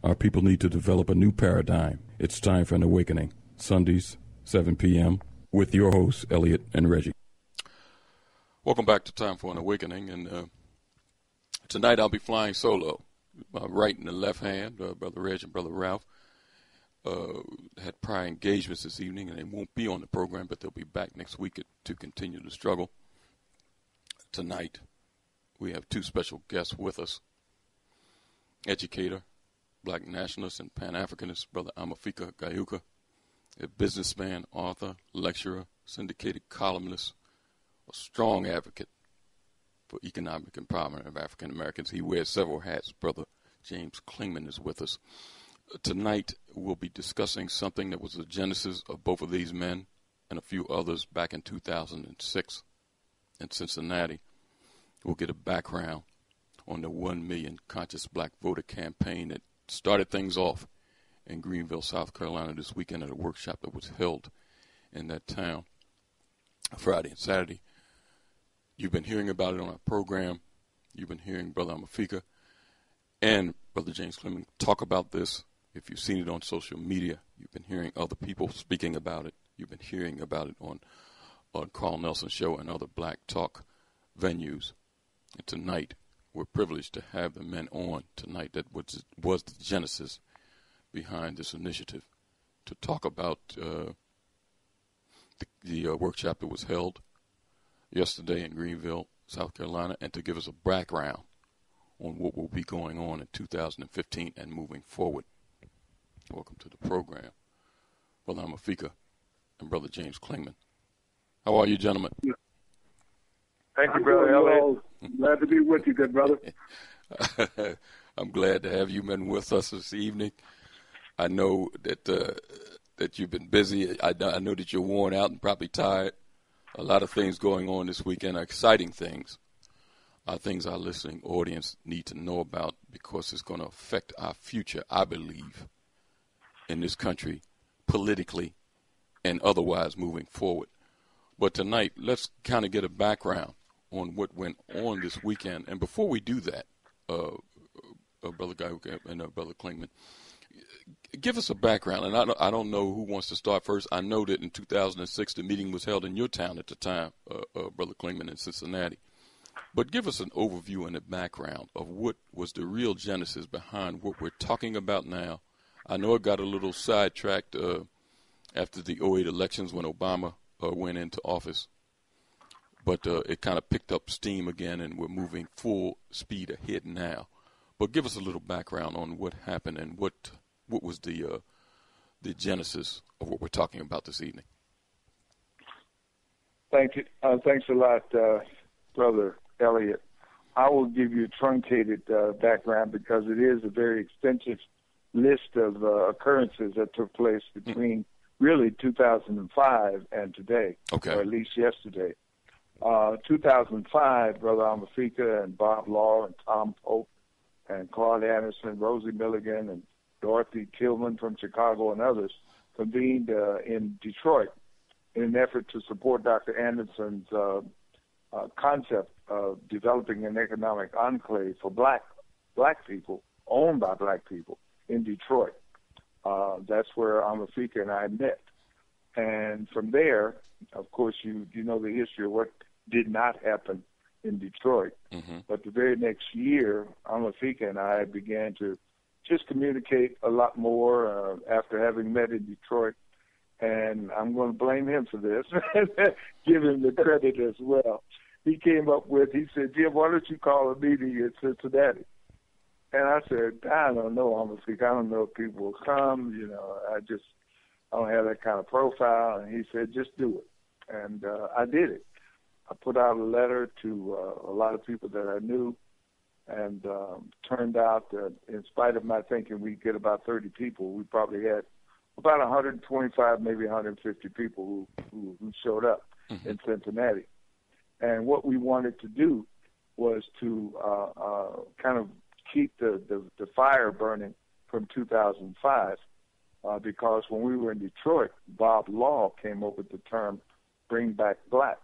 Our people need to develop a new paradigm. It's time for an awakening. Sundays, 7 p.m., with your hosts, Elliot and Reggie. Welcome back to Time for an Awakening. And tonight I'll be flying solo. My right and the left hand, Brother Reg and Brother Ralph, had prior engagements this evening, and they won't be on the program, but they'll be back next week to continue the struggle. Tonight, we have two special guests with us. Educator, Black nationalist, and Pan-Africanist, Brother Amefica Geuka, a businessman, author, lecturer, syndicated columnist, a strong advocate for economic empowerment of African Americans. He wears several hats. Brother James Clingman is with us. Tonight, we'll be discussing something that was the genesis of both of these men and a few others back in 2006 in Cincinnati. We'll get a background on the 1 million conscious black voter campaign that started things off in Greenville, South Carolina this weekend at a workshop that was held in that town Friday and Saturday. You've been hearing about it on our program. You've been hearing Brother Amefica and Brother James Clingman talk about this. If you've seen it on social media, you've been hearing other people speaking about it. You've been hearing about it on Carl Nelson's show and other black talk venues. And tonight, we're privileged to have the men on tonight that was the genesis behind this initiative to talk about the workshop that was held yesterday in Greenville, South Carolina, and to give us a background on what will be going on in 2015 and moving forward. Welcome to the program, Brother Amefica and Brother James Clingman. How are you, gentlemen? Thank you, Brother Elliot. Glad to be with you, good brother. I'm glad to have you men with us this evening. I know that you've been busy. I know that you're worn out and probably tired. A lot of things going on this weekend, exciting things. Things our listening audience need to know about because it's going to affect our future, I believe, in this country, politically and otherwise moving forward. But tonight, let's kind of get a background on what went on this weekend. And before we do that, Brother Geuka and Brother Clingman, give us a background. And I don't know who wants to start first. I know that in 2006, the meeting was held in your town at the time, Brother Clingman, in Cincinnati. But give us an overview and a background of what was the real genesis behind what we're talking about now. I know it got a little sidetracked after the 2008 elections when Obama went into office. But it kind of picked up steam again, and we're moving full speed ahead now. But give us a little background on what happened and what was the genesis of what we're talking about this evening. Thank you. Thanks a lot, Brother Elliot. I will give you a truncated background because it is a very extensive list of occurrences that took place between really 2005 and today, okay, or at least yesterday. 2005, Brother Amefica and Bob Law and Tom Pope and Claude Anderson, Rosie Milligan and Dorothy Tillman from Chicago and others convened in Detroit in an effort to support Dr. Anderson's concept of developing an economic enclave for black people, owned by black people in Detroit. That's where Amefica and I met. And from there, of course, you know the history of what did not happen in Detroit. Mm-hmm. But the very next year, Amefica and I began to just communicate a lot more after having met in Detroit. And I'm going to blame him for this, give him the credit as well. He came up with, he said, Jim, why don't you call a meeting in Cincinnati? And I said, I don't know, Amefica. I don't know if people will come. I don't have that kind of profile. And he said, just do it. And I did it. I put out a letter to a lot of people that I knew, and turned out that in spite of my thinking we'd get about 30 people, we probably had about 125, maybe 150 people who showed up in Cincinnati. And what we wanted to do was to kind of keep the fire burning from 2005, because when we were in Detroit, Bob Law came up with the term "Bring Back Black."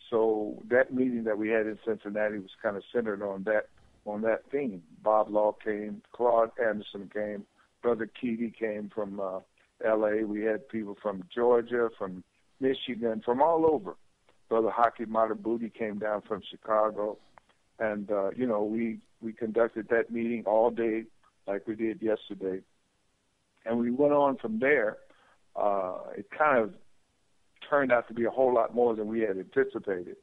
So that meeting that we had in Cincinnati was kind of centered on that on that theme. Bob Law came, Claude Anderson came, Brother Keaty came from L.A. We had people from Georgia, from Michigan, from all over. Brother Haki Matabuti came down from Chicago. And, we conducted that meeting all day like we did yesterday. And we went on from there. It kind of turned out to be a whole lot more than we had anticipated.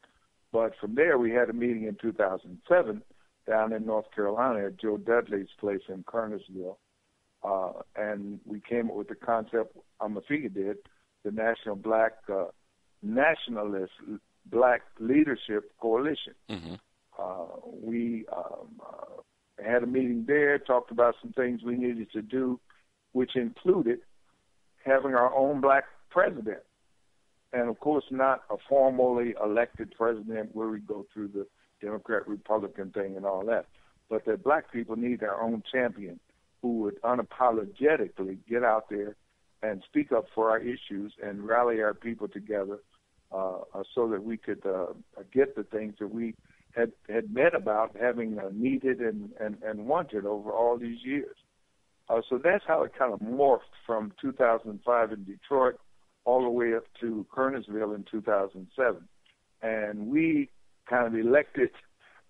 But from there, we had a meeting in 2007 down in North Carolina at Joe Dudley's place in Kernersville. And we came up with the concept, Amefica did, the Nationalist Black Leadership Coalition. Mm-hmm. We had a meeting there, talked about some things we needed to do, which included having our own black president. And, of course, not a formally elected president where we go through the Democrat-Republican thing and all that, but that black people need their own champion who would unapologetically get out there and speak up for our issues and rally our people together so that we could get the things that we had met about having needed and wanted over all these years. So that's how it kind of morphed from 2005 in Detroit all the way up to Kernersville in 2007. And we kind of elected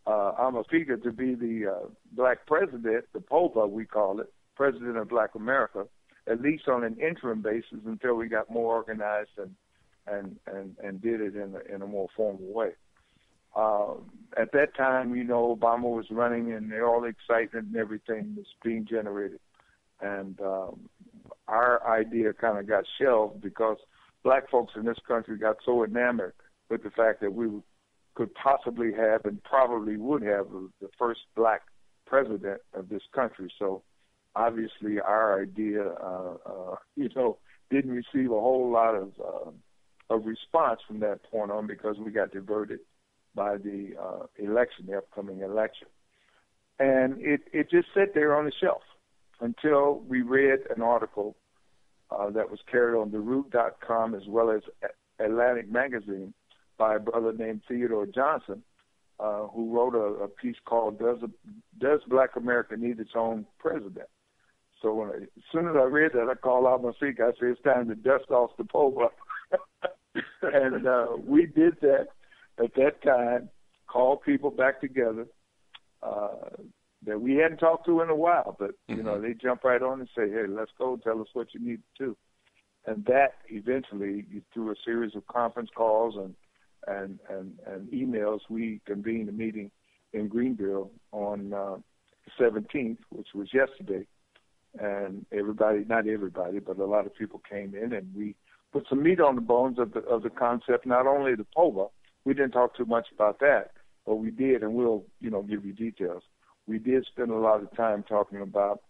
Amefica to be the black president, the POBA we call it, President of Black America, at least on an interim basis until we got more organized and did it in a more formal way. At that time, Obama was running and all the excitement and everything was being generated. And our idea kind of got shelved because black folks in this country got so enamored with the fact that we could possibly have and probably would have the first black president of this country. So obviously our idea, didn't receive a whole lot of response from that point on because we got diverted by the upcoming election. And it just sat there on the shelf until we read an article that was carried on TheRoot.com as well as Atlantic Magazine by a brother named Theodore Johnson, who wrote a piece called Does Black America Need Its Own President? So as soon as I read that, I called Amefica. I said, it's time to dust off the POBA. And we did that at that time, called people back together that we hadn't talked to in a while, but, they jump right on and say, hey, let's go, tell us what you need to do. And that eventually, through a series of conference calls and emails, we convened a meeting in Greenville on the 17th, which was yesterday. And not everybody, but a lot of people came in, and we put some meat on the bones of the concept, not only the POBA. We didn't talk too much about that, but we did, and we'll, give you details. We did spend a lot of time talking about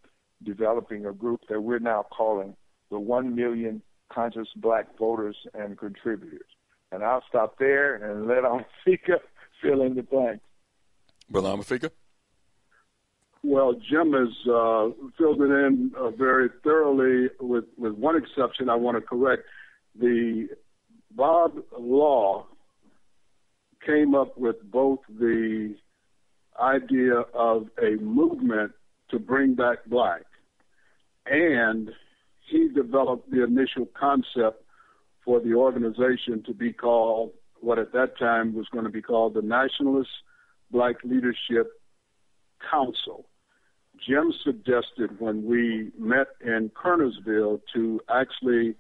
developing a group that we're now calling the 1 Million Conscious Black Voters and Contributors. And I'll stop there and let Amefica fill in the blanks. Brother Amefica? Well, Jim has filled it in very thoroughly with one exception I want to correct. The Bob Law came up with both the idea of a movement to bring back black, and he developed the initial concept for the organization to be called what at that time was going to be called the Nationalist Black Leadership Council. Jim suggested when we met in Kernersville to actually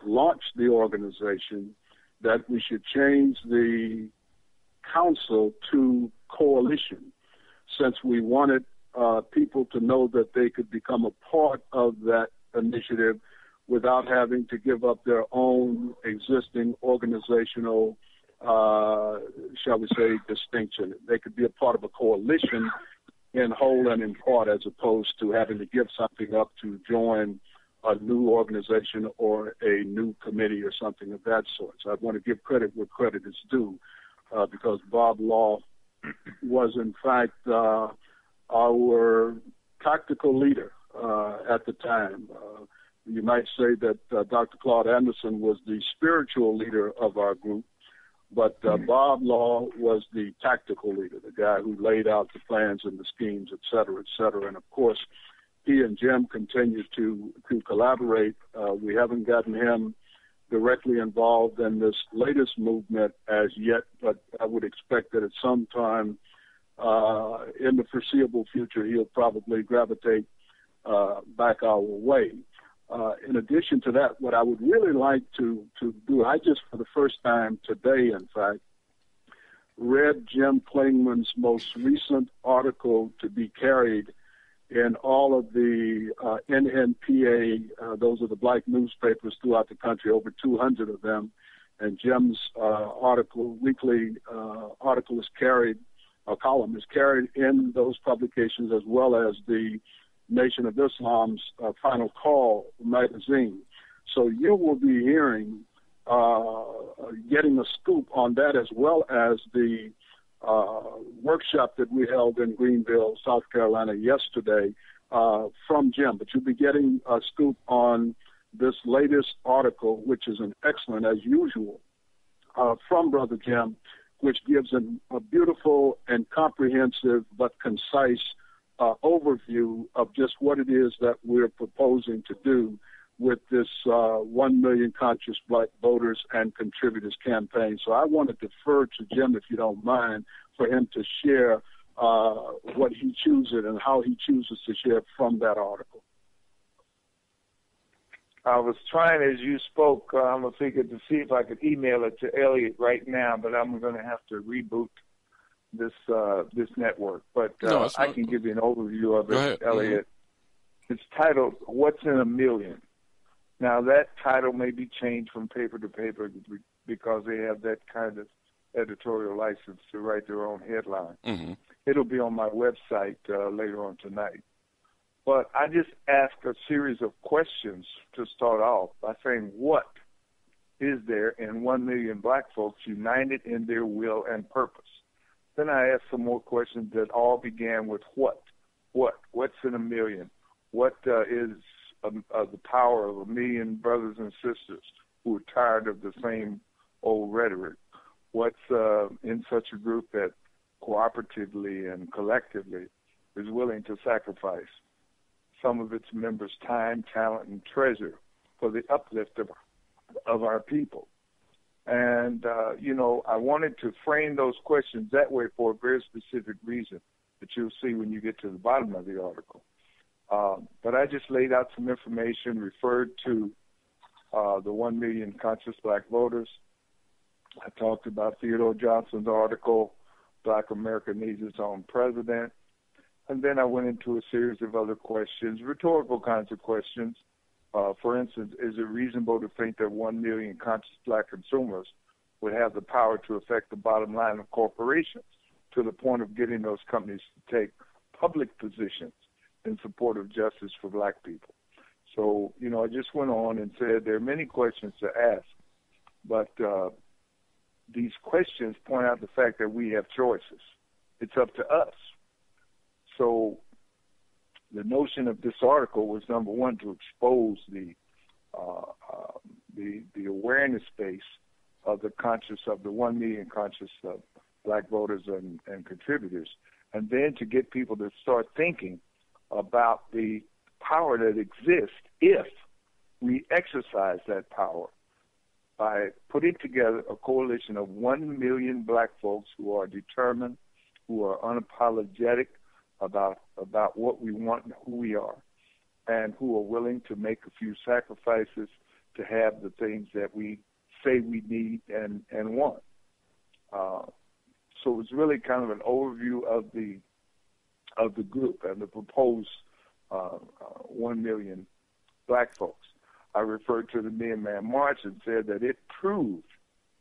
launch the organization that we should change the council to coalition, since we wanted people to know that they could become a part of that initiative without having to give up their own existing organizational, shall we say, distinction. They could be a part of a coalition in whole and in part, as opposed to having to give something up to join a new organization or a new committee or something of that sort. So I want to give credit where credit is due, because Bob Law was, in fact, our tactical leader at the time. You might say that Dr. Claude Anderson was the spiritual leader of our group, But Bob Law was the tactical leader, the guy who laid out the plans and the schemes, et cetera, et cetera. And, of course, he and Jim continue to collaborate. We haven't gotten him directly involved in this latest movement as yet, but I would expect that at some time in the foreseeable future, he'll probably gravitate back our way. In addition to that, what I would really like to do, I just for the first time today, in fact, read Jim Clingman's most recent article to be carried in all of the NNPA, those are the black newspapers throughout the country, over 200 of them. And Jim's weekly article is carried, a column is carried in those publications, as well as the Nation of Islam's Final Call magazine. So you will be hearing, getting a scoop on that, as well as the workshop that we held in Greenville, South Carolina yesterday from Jim. But you'll be getting a scoop on this latest article, which is an excellent, as usual, from Brother Jim, which gives a beautiful and comprehensive but concise overview of just what it is that we're proposing to do with this 1 million conscious black voters and contributors campaign. So I want to defer to Jim, if you don't mind, for him to share what he chooses and how he chooses to share from that article. I was trying, as you spoke, Amefica, to see if I could email it to Elliot right now, but I'm going to have to reboot this network. But no, I can give you an overview of it, Elliot. Mm-hmm. It's titled, What's in a Million? Now, that title may be changed from paper to paper because they have that kind of editorial license to write their own headline. Mm-hmm. It'll be on my website later on tonight. But I just asked a series of questions to start off by saying, what is there in 1 million black folks united in their will and purpose? Then I asked some more questions that all began with what? What's in a million? What is the power of 1 million brothers and sisters who are tired of the same old rhetoric? What's in such a group that cooperatively and collectively is willing to sacrifice some of its members' time, talent, and treasure for the uplift of our people? And, I wanted to frame those questions that way for a very specific reason that you'll see when you get to the bottom of the article. But I just laid out some information, referred to the 1 million conscious black voters. I talked about Theodore Johnson's article, Black America Needs Its Own President. And then I went into a series of other questions, rhetorical kinds of questions. For instance, is it reasonable to think that 1 million conscious black consumers would have the power to affect the bottom line of corporations to the point of getting those companies to take public positions in support of justice for black people? So, I just went on and said there are many questions to ask, but these questions point out the fact that we have choices. It's up to us. So the notion of this article was, number one, to expose the awareness base of the 1 million conscious black voters and contributors, and then to get people to start thinking about the power that exists if we exercise that power by putting together a coalition of 1 million black folks who are determined, who are unapologetic about what we want and who we are, and who are willing to make a few sacrifices to have the things that we say we need and want. So it's really kind of an overview of the group and the proposed 1 million black folks. I referred to the Million-Man March and said that it proved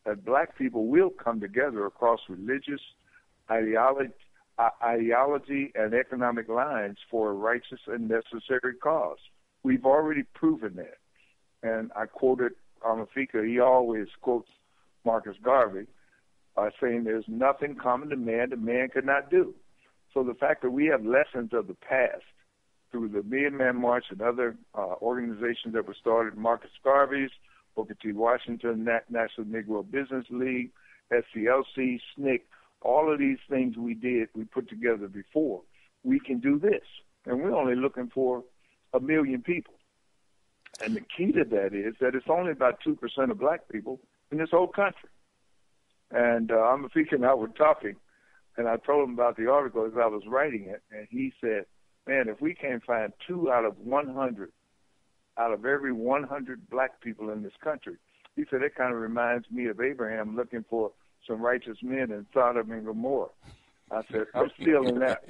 that black people will come together across religious, ideology and economic lines for a righteous and necessary cause. We've already proven that. And I quoted Amefica. He always quotes Marcus Garvey by saying there's nothing common to man that man could not do. So the fact that we have lessons of the past through the Million-Man March and other organizations that were started, Marcus Garvey's, Booker T. Washington, National Negro Business League, SCLC, SNCC, all of these things we put together before. We can do this. And we're only looking for 1 million people. And the key to that is that it's only about 2% of black people in this whole country. And Amefica and I were talking, and I told him about the article as I was writing it, and he said, man, if we can't find 2 out of 100, out of every 100 black people in this country, he said, that kind of reminds me of Abraham looking for some righteous men in Sodom and Gomorrah. I said, I'm stealing that.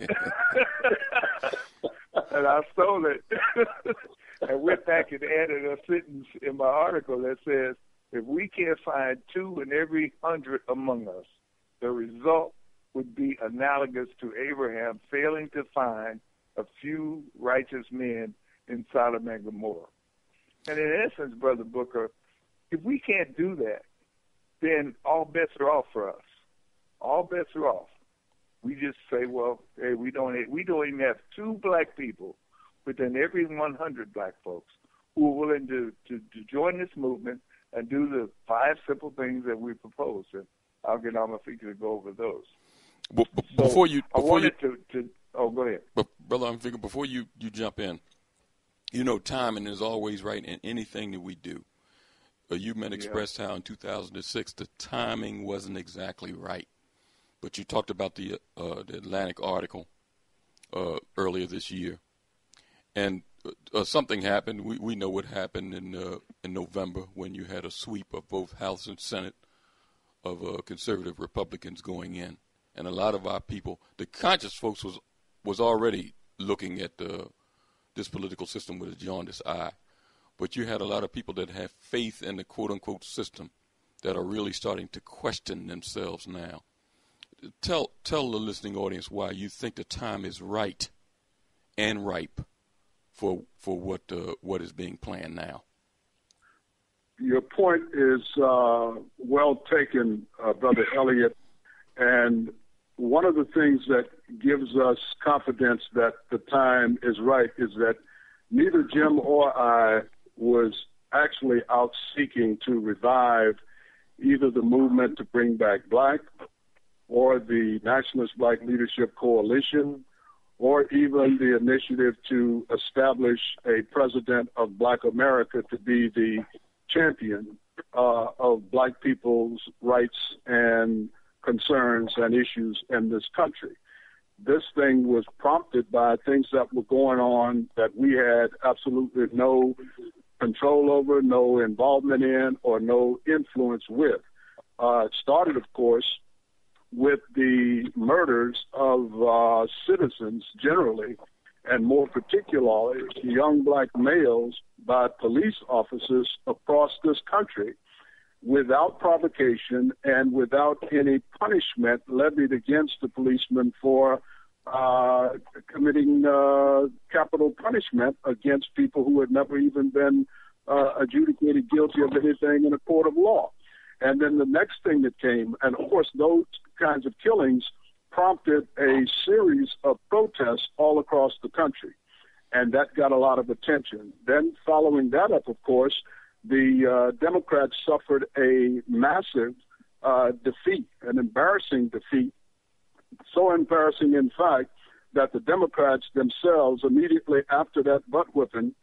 And I stole it. And went back and added a sentence in my article that says, if we can't find 2 in every 100 among us, the result would be analogous to Abraham failing to find a few righteous men in Sodom and Gomorrah. And in essence, Brother Booker, if we can't do that, then all bets are off for us. All bets are off. We just say, well, hey, we don't even have 2 black people within every 100 black folks who are willing to join this movement and do the 5 simple things that we propose. And I'll get Amefica to go over those. Before you go ahead. But Brother Amefica, before you jump in, timing is always right in anything that we do. You men expressed how in 2006 the timing wasn't exactly right. But you talked about the Atlantic article earlier this year. And something happened. We know what happened in November when you had a sweep of both House and Senate of conservative Republicans going in. And a lot of our people, the conscious folks, was already looking at this political system with a jaundiced eye. But you had a lot of people that have faith in the quote-unquote system that are really starting to question themselves now. Tell the listening audience why you think the time is right and ripe for what is being planned now. Your point is well taken, Brother Elliott. And one of the things that gives us confidence that the time is right is that neither Jim or I was actually out seeking to revive either the movement to bring back black or the Nationalist Black Leadership Coalition, or even the initiative to establish a president of Black America to be the champion of black people's rights and concerns and issues in this country. This thing was prompted by things that were going on that we had absolutely no control over, no involvement in, or no influence with. It started, of course, with the murders of citizens generally, and more particularly young black males by police officers across this country without provocation and without any punishment levied against the policemen for committing capital punishment against people who had never even been adjudicated guilty of anything in a court of law. And then the next thing that came, and of course those kinds of killings prompted a series of protests all across the country, and that got a lot of attention. Then following that up, of course, the Democrats suffered a massive defeat, an embarrassing defeat, so embarrassing, in fact, that the Democrats themselves, immediately after that butt-whipping,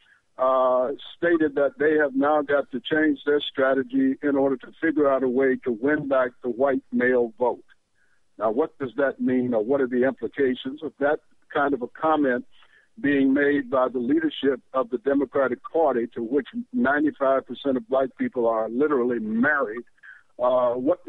stated that they have now got to change their strategy in order to figure out a way to win back the white male vote. Now, what does that mean, or what are the implications of that kind of a comment being made by the leadership of the Democratic Party, to which 95% of black people are literally married? What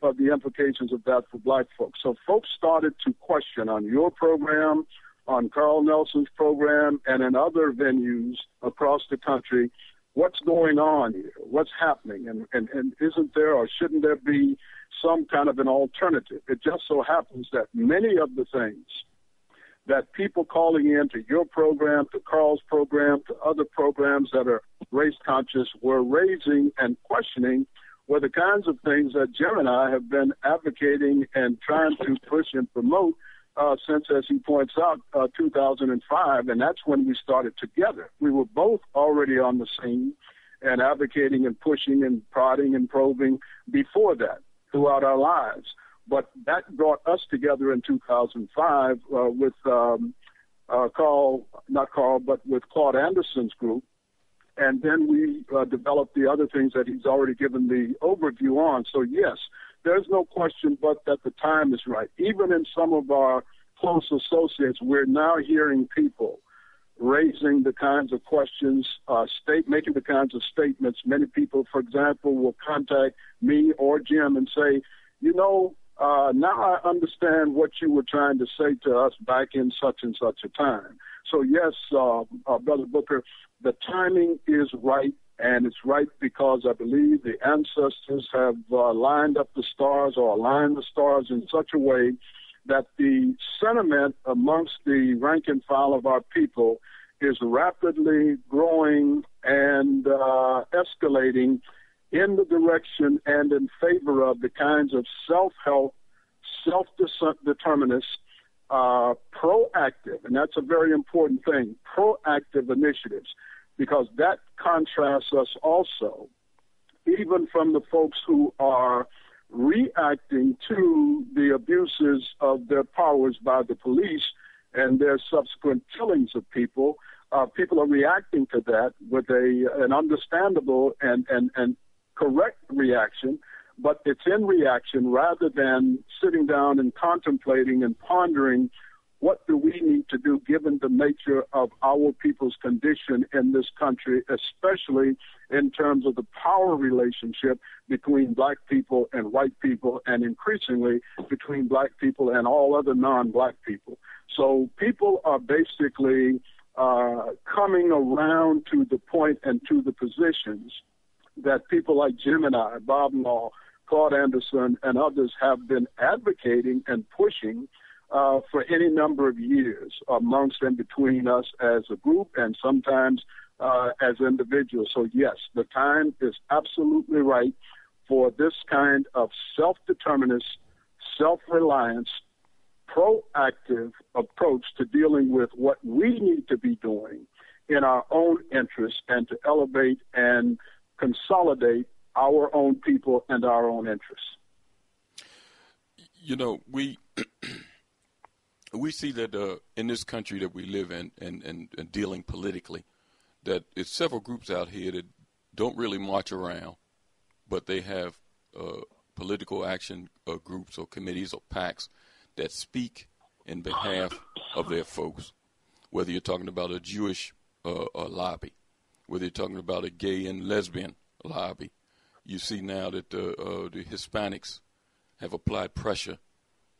are the implications of that for black folks? So folks started to question on your program, on Carl Nelson's program, and in other venues across the country, what's going on here? What's happening? And isn't there, or shouldn't there be, some kind of an alternative? It just so happens that many of the things that people calling in to your program, to Carl's program, to other programs that are race conscious were raising and questioning were the kinds of things that Jim and I have been advocating and trying to push and promote since, as he points out, 2005, and that's when we started together. We were both already on the scene and advocating and pushing and prodding and probing before that. throughout our lives. But that brought us together in 2005 with with Claude Anderson's group. And then we developed the other things that he's already given the overview on. So, yes, there's no question but that the time is right. Even in some of our close associates, we're now hearing people raising the kinds of questions, making the kinds of statements. Many people, for example, will contact me or Jim and say, now I understand what you were trying to say to us back in such and such a time. So, yes, Brother Booker, the timing is right, and it's right because I believe the ancestors have lined up the stars or aligned the stars in such a way that the sentiment amongst the rank and file of our people is rapidly growing and escalating in the direction and in favor of the kinds of self-help, self-determinist, proactive, and that's a very important thing, proactive initiatives, because that contrasts us also, even from the folks who are reacting to the abuses of their powers by the police and their subsequent killings of people. People are reacting to that with an understandable and correct reaction, but it's in reaction rather than sitting down and contemplating and pondering what do we need to do given the nature of our people's condition in this country, especially in terms of the power relationship between black people and white people, and increasingly between black people and all other non-black people. So people are basically coming around to the point and to the positions that people like Jim and I, Bob Law, Claude Anderson, and others have been advocating and pushing for any number of years amongst and between us as a group and sometimes as individuals. So, yes, the time is absolutely right for this kind of self-determinist, self-reliance, proactive approach to dealing with what we need to be doing in our own interests and to elevate and consolidate our own people and our own interests. We see that in this country that we live in and dealing politically, that it's several groups out here that don't really march around, but they have political action groups or committees or PACs that speak in behalf of their folks, whether you're talking about a Jewish lobby, whether you're talking about a gay and lesbian lobby. You see now that the Hispanics have applied pressure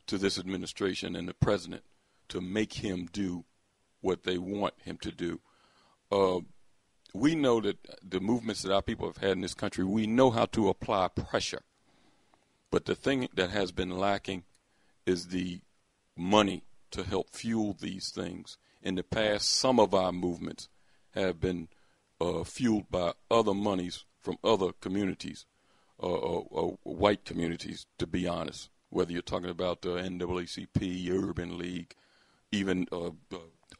to this administration and the president to make him do what they want him to do. We know that the movements that our people have had in this country, we know how to apply pressure. But the thing that has been lacking is the money to help fuel these things. In the past, some of our movements have been fueled by other monies from other communities, or white communities, to be honest, whether you're talking about the NAACP, Urban League, even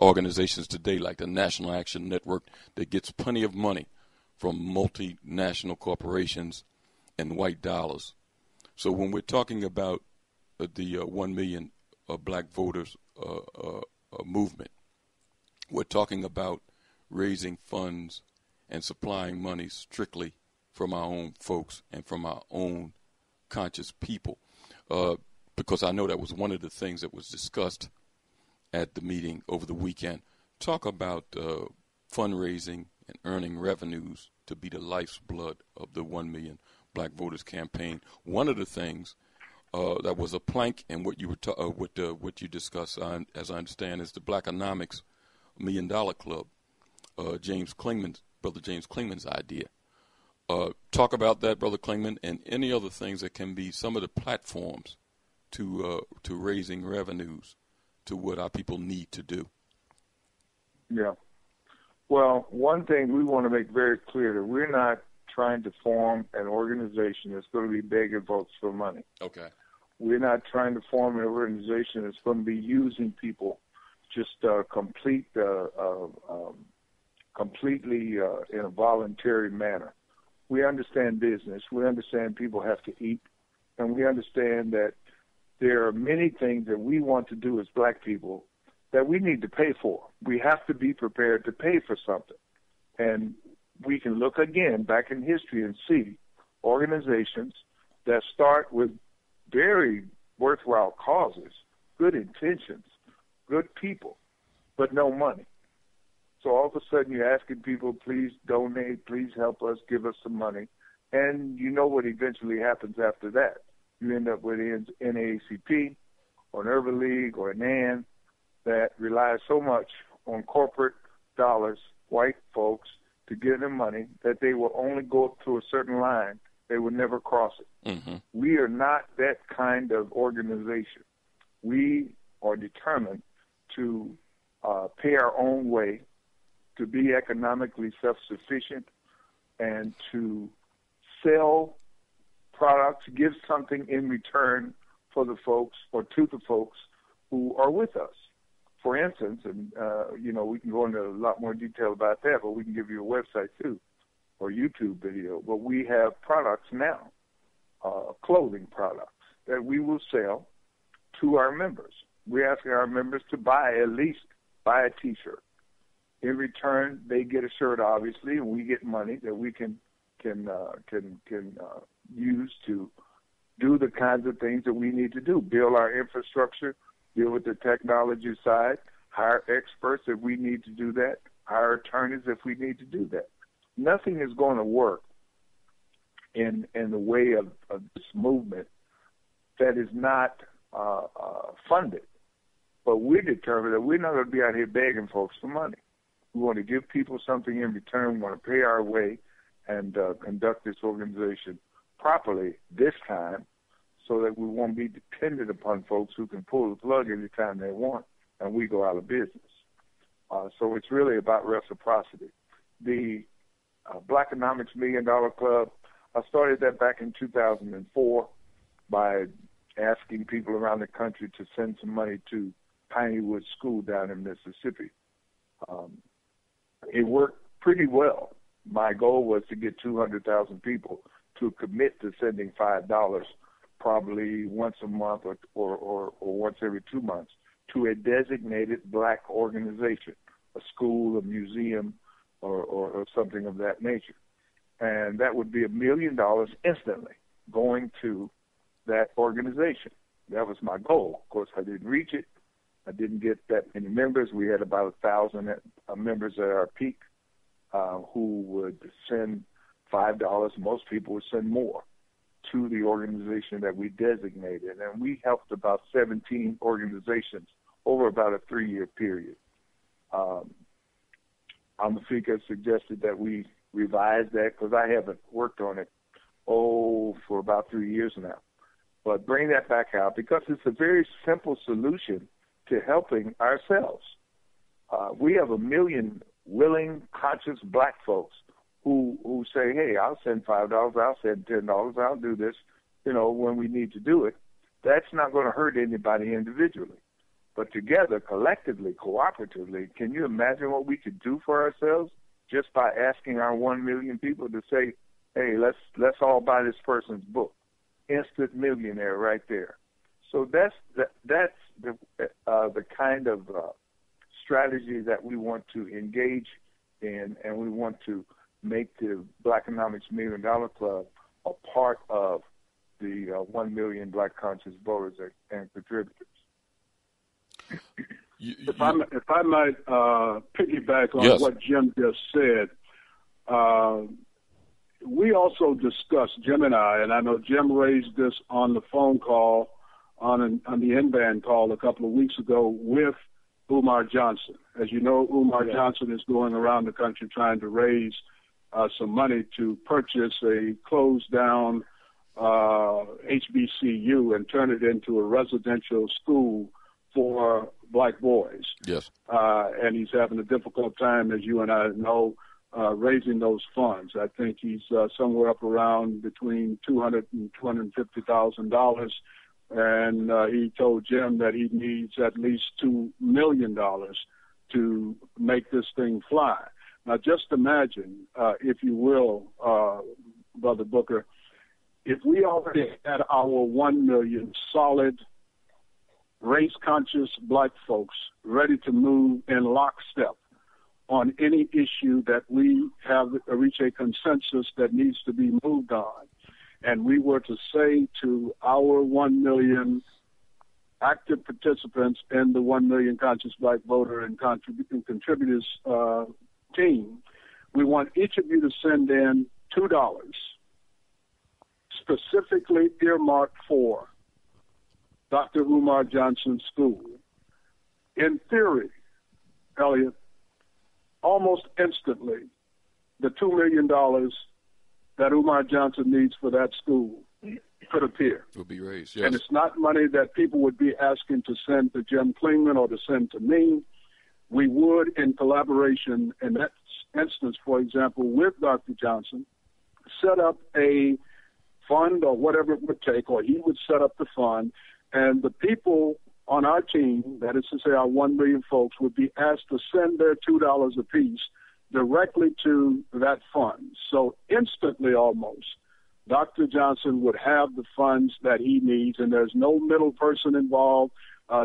organizations today like the National Action Network that gets plenty of money from multinational corporations and white dollars. So when we're talking about the 1 million black voters movement, we're talking about raising funds and supplying money strictly from our own folks and from our own conscious people. Because I know that was one of the things that was discussed at the meeting over the weekend. Talk about fundraising and earning revenues to be the lifeblood of the 1 million black voters campaign. One of the things that was a plank in what you were what you discussed, as I understand, is the Blackonomics $1 Million Club, Brother James Clingman's idea. Talk about that, Brother Clingman, and any other things that can be some of the platforms to raising revenues to what our people need to do. Yeah. Well, one thing we want to make very clear that we're not trying to form an organization that's going to be begging folks for money. Okay. We're not trying to form an organization that's going to be using people just completely in a voluntary manner. We understand business. We understand people have to eat, and we understand that there are many things that we want to do as black people that we need to pay for. We have to be prepared to pay for something. And we can look again back in history and see organizations that start with very worthwhile causes, good intentions, good people, but no money. So all of a sudden you're asking people, please donate, please help us, give us some money. And you know what eventually happens after that. You end up with an NAACP or an Urban League or an AN that relies so much on corporate dollars, white folks, to give them money that they will only go up to a certain line. They will never cross it. Mm-hmm. We are not that kind of organization. We are determined to pay our own way, to be economically self-sufficient, and to sell products, give something in return for the folks or to the folks who are with us. For instance, and we can go into a lot more detail about that, but we can give you a website too, or YouTube video. But we have products now, clothing products, that we will sell to our members. We're asking our members to at least buy a T-shirt. In return, they get a shirt, obviously, and we get money that we can use to do the kinds of things that we need to do, build our infrastructure, deal with the technology side, hire experts if we need to do that, hire attorneys if we need to do that. Nothing is going to work in the way of this movement that is not funded. But we're determined that we're not going to be out here begging folks for money. We want to give people something in return. We want to pay our way and conduct this organization properly this time, so that we won't be dependent upon folks who can pull the plug anytime they want, and we go out of business. So it's really about reciprocity. The Blackonomics $1 Million Club, I started that back in 2004 by asking people around the country to send some money to Pineywood School down in Mississippi. It worked pretty well. My goal was to get 200,000 people to commit to sending $5 probably once a month or once every 2 months to a designated black organization, a school, a museum, or something of that nature. And that would be $1 million instantly going to that organization. That was my goal. Of course, I didn't reach it. I didn't get that many members. We had about 1,000 members at our peak who would send $5. Most people would send more to the organization that we designated. And we helped about 17 organizations over about a 3-year period. Amefica suggested that we revise that because I haven't worked on it, for about 3 years now. But bring that back out because it's a very simple solution to helping ourselves. We have 1 million willing, conscious black folks who say, hey, I'll send $5, I'll send $10, I'll do this, when we need to do it. That's not going to hurt anybody individually. But together, collectively, cooperatively, can you imagine what we could do for ourselves just by asking our 1 million people to say, hey, let's all buy this person's book. Instant millionaire right there. So that's the kind of strategy that we want to engage in, and we want to make the Blackonomics $1 Million Club a part of the 1 million black conscious voters and contributors. If I might piggyback on what Jim just said, we also discussed, Jim and I know Jim raised this on the phone call, on the N-band call a couple of weeks ago with Umar Johnson. As you know, Umar Johnson is going around the country trying to raise some money to purchase a closed-down HBCU and turn it into a residential school for black boys. Yes. And he's having a difficult time, as you and I know, raising those funds. I think he's somewhere up around between $200,000 and $250,000. And he told Jim that he needs at least $2 million to make this thing fly. Now, just imagine, if you will, Brother Booker, if we already had our 1 million solid, race-conscious black folks ready to move in lockstep on any issue that we have reached a consensus that needs to be moved on, and we were to say to our 1 million active participants in the 1 million conscious black voter and contributors team, we want each of you to send in $2 specifically earmarked for Dr. Umar Johnson's school. In theory, Elliot, almost instantly, the $2 million that Umar Johnson needs for that school could appear. Will be raised, yes. And it's not money that people would be asking to send to Jim Clingman or to send to me. We would, in collaboration, in that instance, for example, with Dr. Johnson, set up a fund or whatever it would take, or he would set up the fund, and the people on our team, that is to say our 1 million folks, would be asked to send their $2 apiece directly to that fund. So instantly almost, Dr. Johnson would have the funds that he needs, and there's no middle person involved.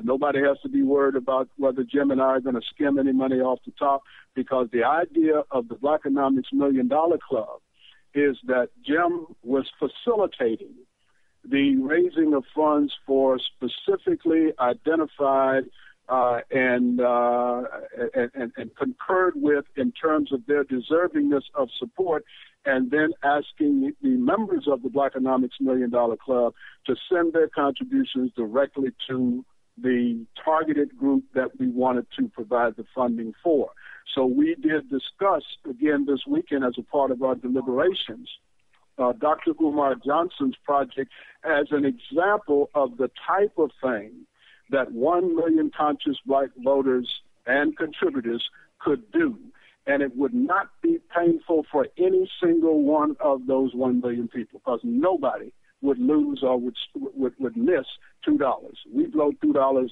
Nobody has to be worried about whether Jim and I are going to skim any money off the top, because the idea of the Blackonomics $1 Million Club is that Jim was facilitating the raising of funds for specifically identified and concurred with in terms of their deservingness of support, and then asking the members of the Blackonomics $1 Million Club to send their contributions directly to the targeted group that we wanted to provide the funding for. So we did discuss, again, this weekend as a part of our deliberations, Dr. Umar Johnson's project as an example of the type of thing that 1 million conscious black voters and contributors could do. And it would not be painful for any single one of those 1 million people, because nobody would lose or would miss $2. We blow $2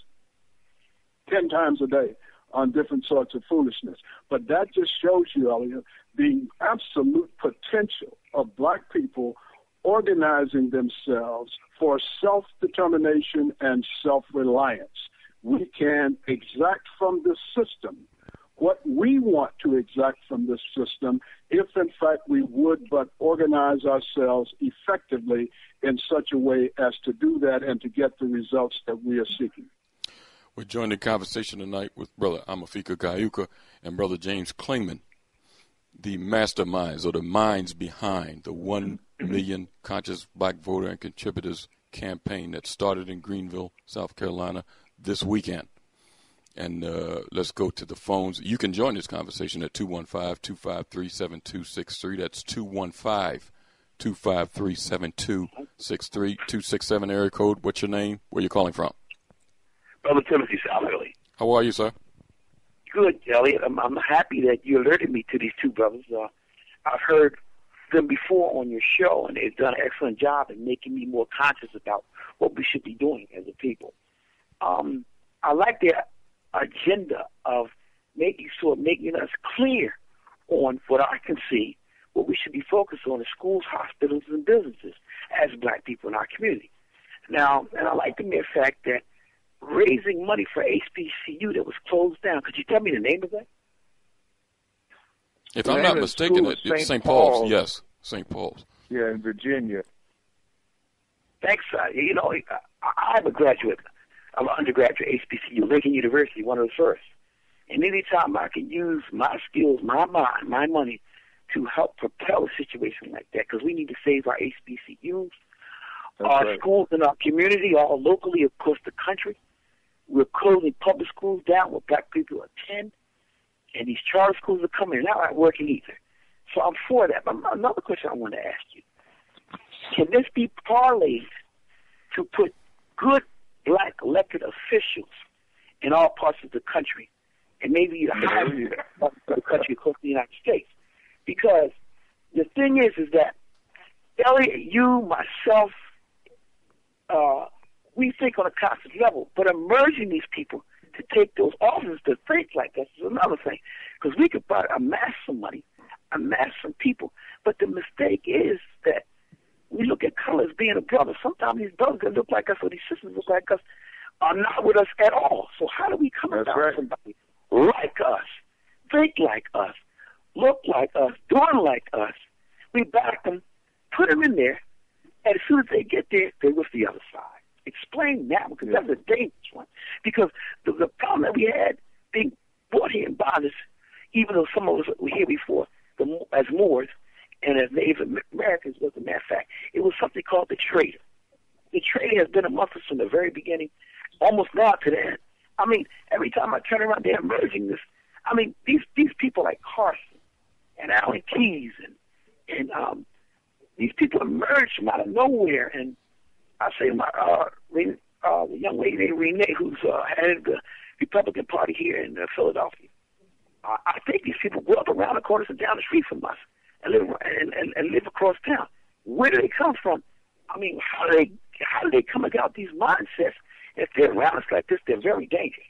10 times a day on different sorts of foolishness. But that just shows you, Elliot, the absolute potential of black people organizing themselves for self-determination and self-reliance. We can exact from this system what we want to exact from this system if, in fact, we would but organize ourselves effectively in such a way as to do that and to get the results that we are seeking. We're joined in conversation tonight with Brother Amefica Geuka and Brother James Clingman, the masterminds or the minds behind the 1 million conscious black voter and contributors campaign that started in Greenville, South Carolina this weekend. And let's go to the phones. You can join this conversation at 215-253-7263. That's 215-253-7263. 267 area code. What's your name? Where you calling from? Brother Timothy, South Philly. How are you, sir? Good, Elliot. I'm happy that you alerted me to these two brothers. I've heard them before on your show, and they've done an excellent job in making me more conscious about what we should be doing as a people. I like their agenda of making us clear on what I can see, what we should be focused on in schools, hospitals, and businesses as black people in our community. Now, and I like the mere fact that raising money for HBCU that was closed down. Could you tell me the name of that? If I'm not mistaken, it's St. Paul's. Yes, St. Paul's. Yeah, in Virginia. Thanks. I'm a graduate. I'm an undergraduate at HBCU, Lincoln University, one of the first. And anytime I can use my skills, my mind, my money to help propel a situation like that, because we need to save our HBCUs, our schools in our community, all locally across the country. We're closing public schools down where black people attend, and these charter schools are coming and not working either. So I'm for that. But another question I want to ask you, can this be parlayed to put good black elected officials in all parts of the country, and maybe the higher parts of the country across the United States? Because the thing is that, Elliot, you, myself, we think on a constant level, but emerging these people to take those offices to think like that is another thing. Because we could probably amass some money, amass some people, but the mistake is that we look at color brothers. Sometimes these brothers that look like us or these sisters look like us are not with us at all. So how do we come about somebody like us, think like us, look like us, doing like us? We back them, put them in there, and as soon as they get there, they're with the other side. Explain that, because that's a dangerous one. Because the problem that we had being brought here in bondage, even though some of us were here before as Moors and as Native Americans, was a matter of fact, it was something called the trader. The trader has been amongst us from the very beginning, almost now to the end. I mean, every time I turn around, they're merging this. I mean, these people like Carson and Alan Keyes and these people emerged from out of nowhere. And I say the young lady named Renee, who's head of the Republican Party here in Philadelphia. I think these people grew up around the corners and down the street from us and live across town. Where do they come from? I mean, how do they come about these mindsets? If they're around us like this, they're very dangerous.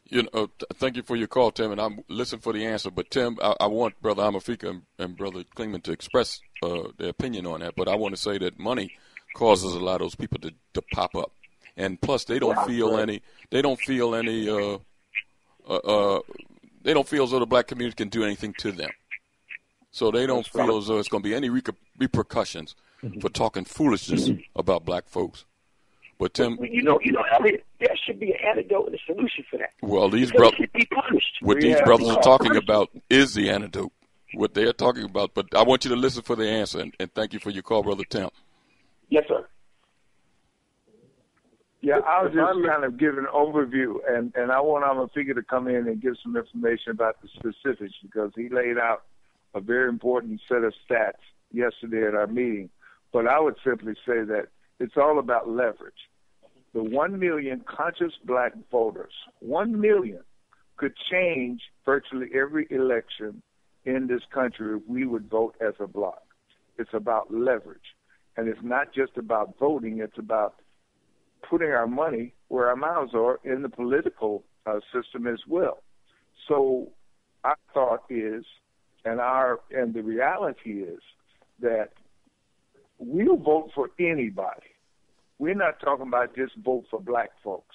You know, thank you for your call, Tim, and I'm listening for the answer. But Tim, I want Brother Amefica and Brother Clingman to express their opinion on that. But I want to say that money causes a lot of those people to pop up, and plus they don't feel any. They don't feel any. They don't feel as though the black community can do anything to them. So they don't feel as though it's going to be any repercussions for talking foolishness about black folks. But Tim, you know, Elliot, there should be an antidote and a solution for that. Well, these brothers, what these brothers are talking about is the antidote. What they're talking about. But I want you to listen for the answer, and thank you for your call, Brother Tim. Yes, sir. Yeah, I was just kind of giving an overview, and I want Amefica to come in and give some information about the specifics, because he laid out a very important set of stats yesterday at our meeting. But I would simply say that it's all about leverage. The 1 million conscious black voters, 1 million, could change virtually every election in this country if we would vote as a bloc. It's about leverage. And it's not just about voting, it's about putting our money where our mouths are in the political system as well. So our thought is, and the reality is, that we'll vote for anybody. We're not talking about just vote for black folks,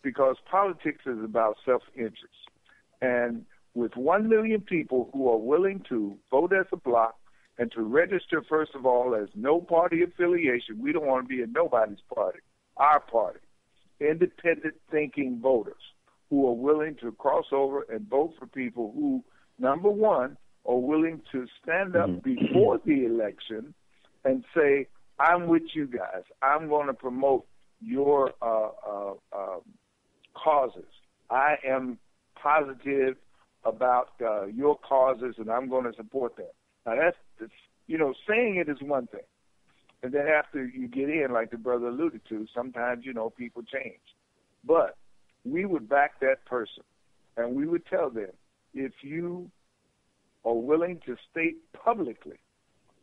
because politics is about self-interest. And with 1 million people who are willing to vote as a bloc and to register, first of all, as no party affiliation, we don't want to be in nobody's party, our party, independent thinking voters who are willing to cross over and vote for people who, number one, are willing to stand up before the election and say, I'm with you guys. I'm going to promote your causes. I am positive about your causes, and I'm going to support them. Now, that's saying it is one thing. And then after you get in, like the brother alluded to, sometimes, people change. But we would back that person, and we would tell them, if you are willing to state publicly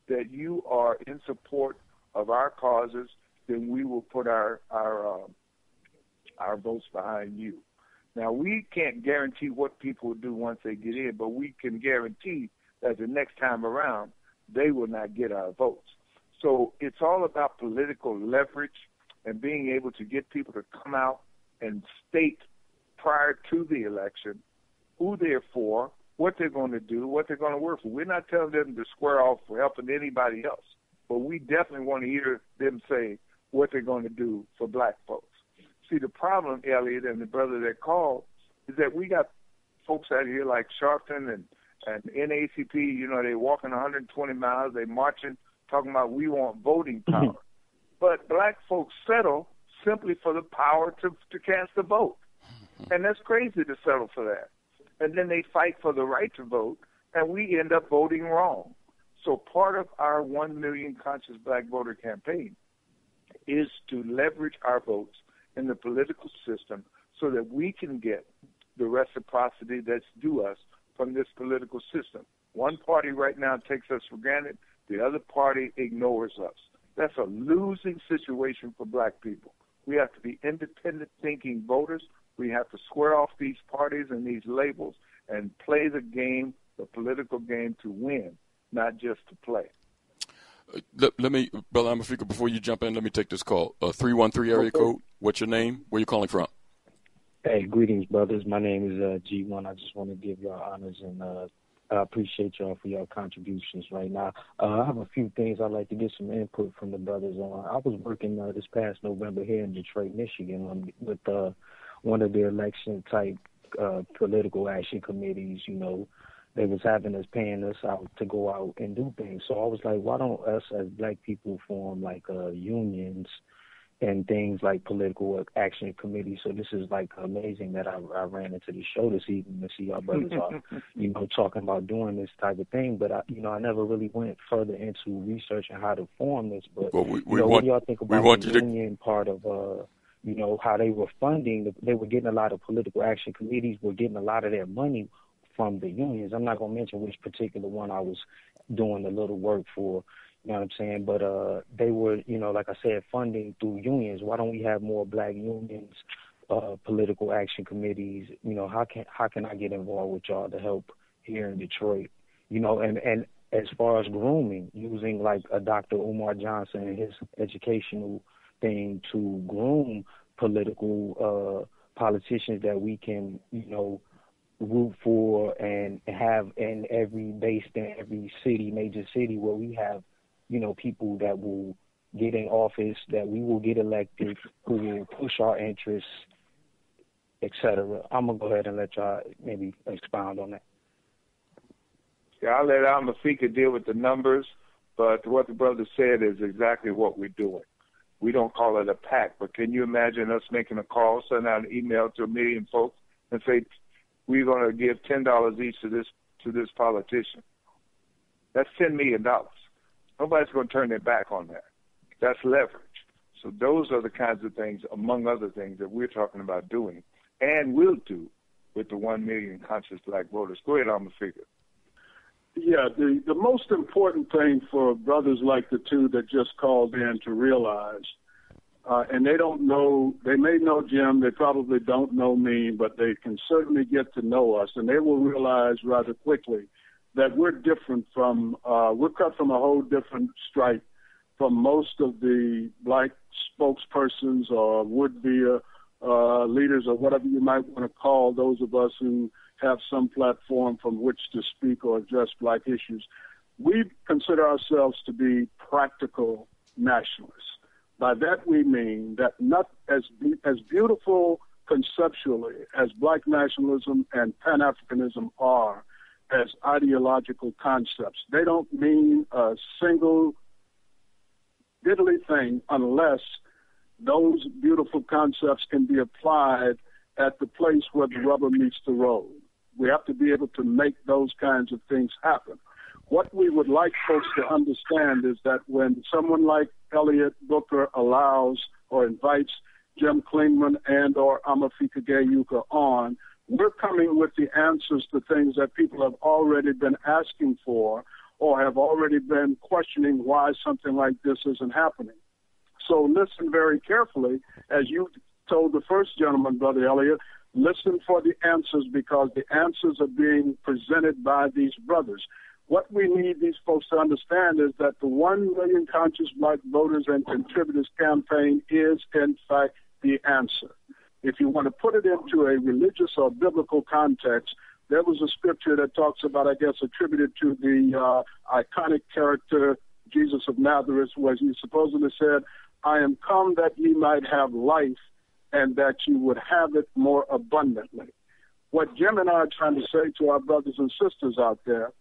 that you are in support of our causes, then we will put our votes behind you. Now, we can't guarantee what people will do once they get in, but we can guarantee that the next time around, they will not get our votes. So it's all about political leverage and being able to get people to come out and state prior to the election who they're for, what they're going to do, what they're going to work for. We're not telling them to square off for helping anybody else, but we definitely want to hear them say what they're going to do for black folks. See, the problem, Elliot, and the brother that called, is that we got folks out here like Sharpton and NACP, they're walking 120 miles, they're marching, talking about we want voting power. But black folks settle simply for the power to cast a vote. And that's crazy to settle for that. And then they fight for the right to vote, and we end up voting wrong. So part of our 1 million conscious black voter campaign is to leverage our votes in the political system so that we can get the reciprocity that's due us from this political system. One party right now takes us for granted. The other party ignores us. That's a losing situation for black people. We have to be independent thinking voters. We have to square off these parties and these labels and play the game, the political game, to win, not just to play. Let me, Brother Amefica, before you jump in, let me take this call. 313 area code. What's your name? Where you calling from? Hey, greetings, brothers. My name is G1. I just want to give y'all honors, and I appreciate y'all for your contributions right now. I have a few things I'd like to get some input from the brothers on. I was working this past November here in Detroit, Michigan, with one of the election-type political action committees. You know, they was having us, paying us out to go out and do things. So I was like, why don't us as black people form like unions and things like political action committees? So this is like amazing that I ran into the show this evening to see our brothers are, you know, talking about doing this type of thing. But I never really went further into researching how to form this. But well, what do y'all think about the union part of you know, how they were funding? They were getting a lot of political action committees were getting a lot of their money from the unions. I'm not gonna mention which particular one I was doing a little work for. You know what I'm saying? But they were, you know, like I said, funding through unions. Why don't we have more black unions, political action committees? You know, how can I get involved with y'all to help here in Detroit? You know, and as far as grooming, using like a Dr. Umar Johnson and his educational thing to groom political politicians that we can, you know, root for and have in every city, major city, where we have, you know, people that will get in office, that we will get elected, who will push our interests, etc. I'm going to go ahead and let y'all maybe expound on that. Yeah, I'll let Amefica deal with the numbers, but what the brother said is exactly what we're doing. We don't call it a PAC, but can you imagine us making a call, sending out an email to 1 million folks and say, we're going to give $10 each to this politician? That's $10 million. Nobody's going to turn their back on that. That's leverage. So those are the kinds of things, among other things, that we're talking about doing and will do with the 1 million conscious black voters. Go ahead, Amefica. Yeah, the most important thing for brothers like the two that just called in to realize, and they don't know, they may know Jim, they probably don't know me, but they can certainly get to know us, and they will realize rather quickly that we're different from, we're cut from a whole different stripe from most of the black spokespersons or would-be leaders or whatever you might want to call those of us who have some platform from which to speak or address black issues. We consider ourselves to be practical nationalists. By that we mean that not as beautiful conceptually as black nationalism and Pan-Africanism are as ideological concepts, they don't mean a single diddly thing unless those beautiful concepts can be applied at the place where the rubber meets the road. We have to be able to make those kinds of things happen. What we would like folks to understand is that when someone like Elliot Booker allows or invites Jim Clingman and or Amefica Geuka on, we're coming with the answers to things that people have already been asking for or have already been questioning why something like this isn't happening. So listen very carefully, as you told the first gentleman, Brother Elliot, listen for the answers because the answers are being presented by these brothers. What we need these folks to understand is that the 1 million conscious black voters and contributors campaign is, in fact, the answer. If you want to put it into a religious or biblical context, there was a scripture that talks about, I guess, attributed to the iconic character Jesus of Nazareth, where he supposedly said, I am come that ye might have life and that you would have it more abundantly. What Jim and I are trying to say to our brothers and sisters out there,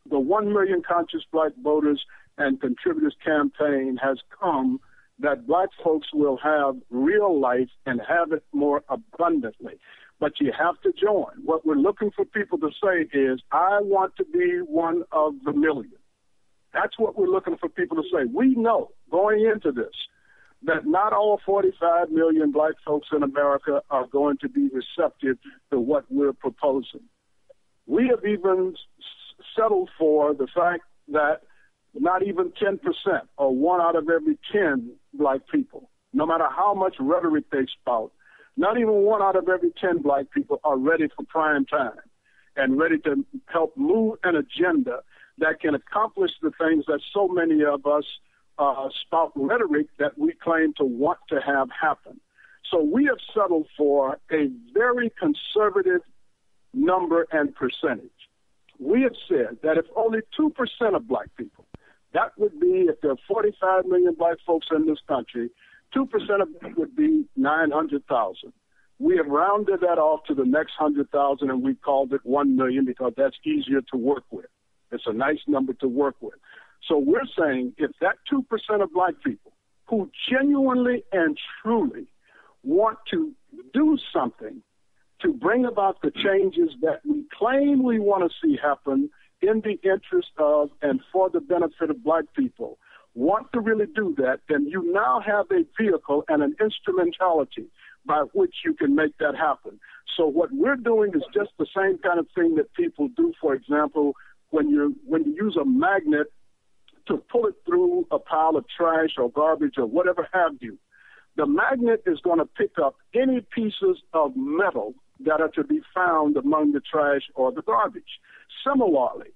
the 1 million conscious black voters and contributors campaign has come that black folks will have real life and have it more abundantly. But you have to join. What we're looking for people to say is, I want to be one of the million. That's what we're looking for people to say. We know going into this that not all 45 million black folks in America are going to be receptive to what we're proposing. We have even settled for the fact that not even 10% or 1 out of every 10 black people, no matter how much rhetoric they spout, not even 1 out of every 10 black people are ready for prime time and ready to help move an agenda that can accomplish the things that so many of us spout rhetoric that we claim to want to have happen. So we have settled for a very conservative number and percentage. We have said that if only 2% of black people, that would be, if there are 45 million black folks in this country, 2% of them would be 900,000. We have rounded that off to the next 100,000, and we called it 1 million because that's easier to work with. It's a nice number to work with. So we're saying if that 2% of black people who genuinely and truly want to do something to bring about the changes that we claim we want to see happen in the interest of and for the benefit of black people, want to really do that, then you now have a vehicle and an instrumentality by which you can make that happen. So what we're doing is just the same kind of thing that people do, for example, when you use a magnet to pull it through a pile of trash or garbage or whatever have you. The magnet is going to pick up any pieces of metal that are to be found among the trash or the garbage. Similarly,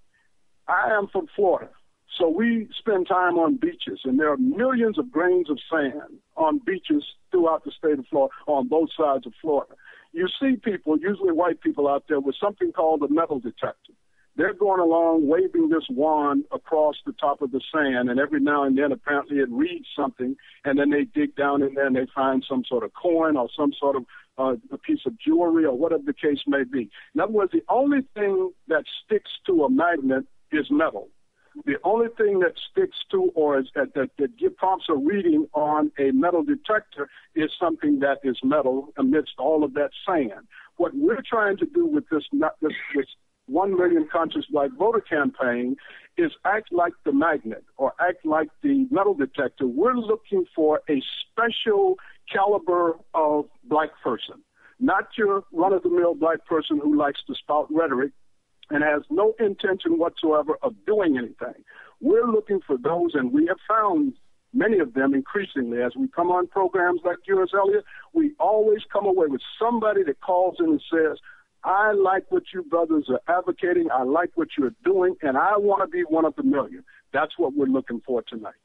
I am from Florida, so we spend time on beaches, and there are millions of grains of sand on beaches throughout the state of Florida, on both sides of Florida. You see people, usually white people out there, with something called a metal detector. They're going along waving this wand across the top of the sand, and every now and then apparently it reads something, and then they dig down in there and they find some sort of coin or some sort of a piece of jewelry or whatever the case may be. In other words, the only thing that sticks to a magnet is metal. The only thing that sticks to or is that prompts a reading on a metal detector is something that is metal amidst all of that sand. What we're trying to do with this 1 Million Conscious Black Voter campaign is act like the magnet or act like the metal detector. We're looking for a special caliber of black person, not your run-of-the-mill black person who likes to spout rhetoric and has no intention whatsoever of doing anything. We're looking for those, and we have found many of them increasingly. As we come on programs like yours, Elliot, we always come away with somebody that calls in and says, I like what you brothers are advocating, I like what you're doing, and I want to be one of the million. That's what we're looking for tonight.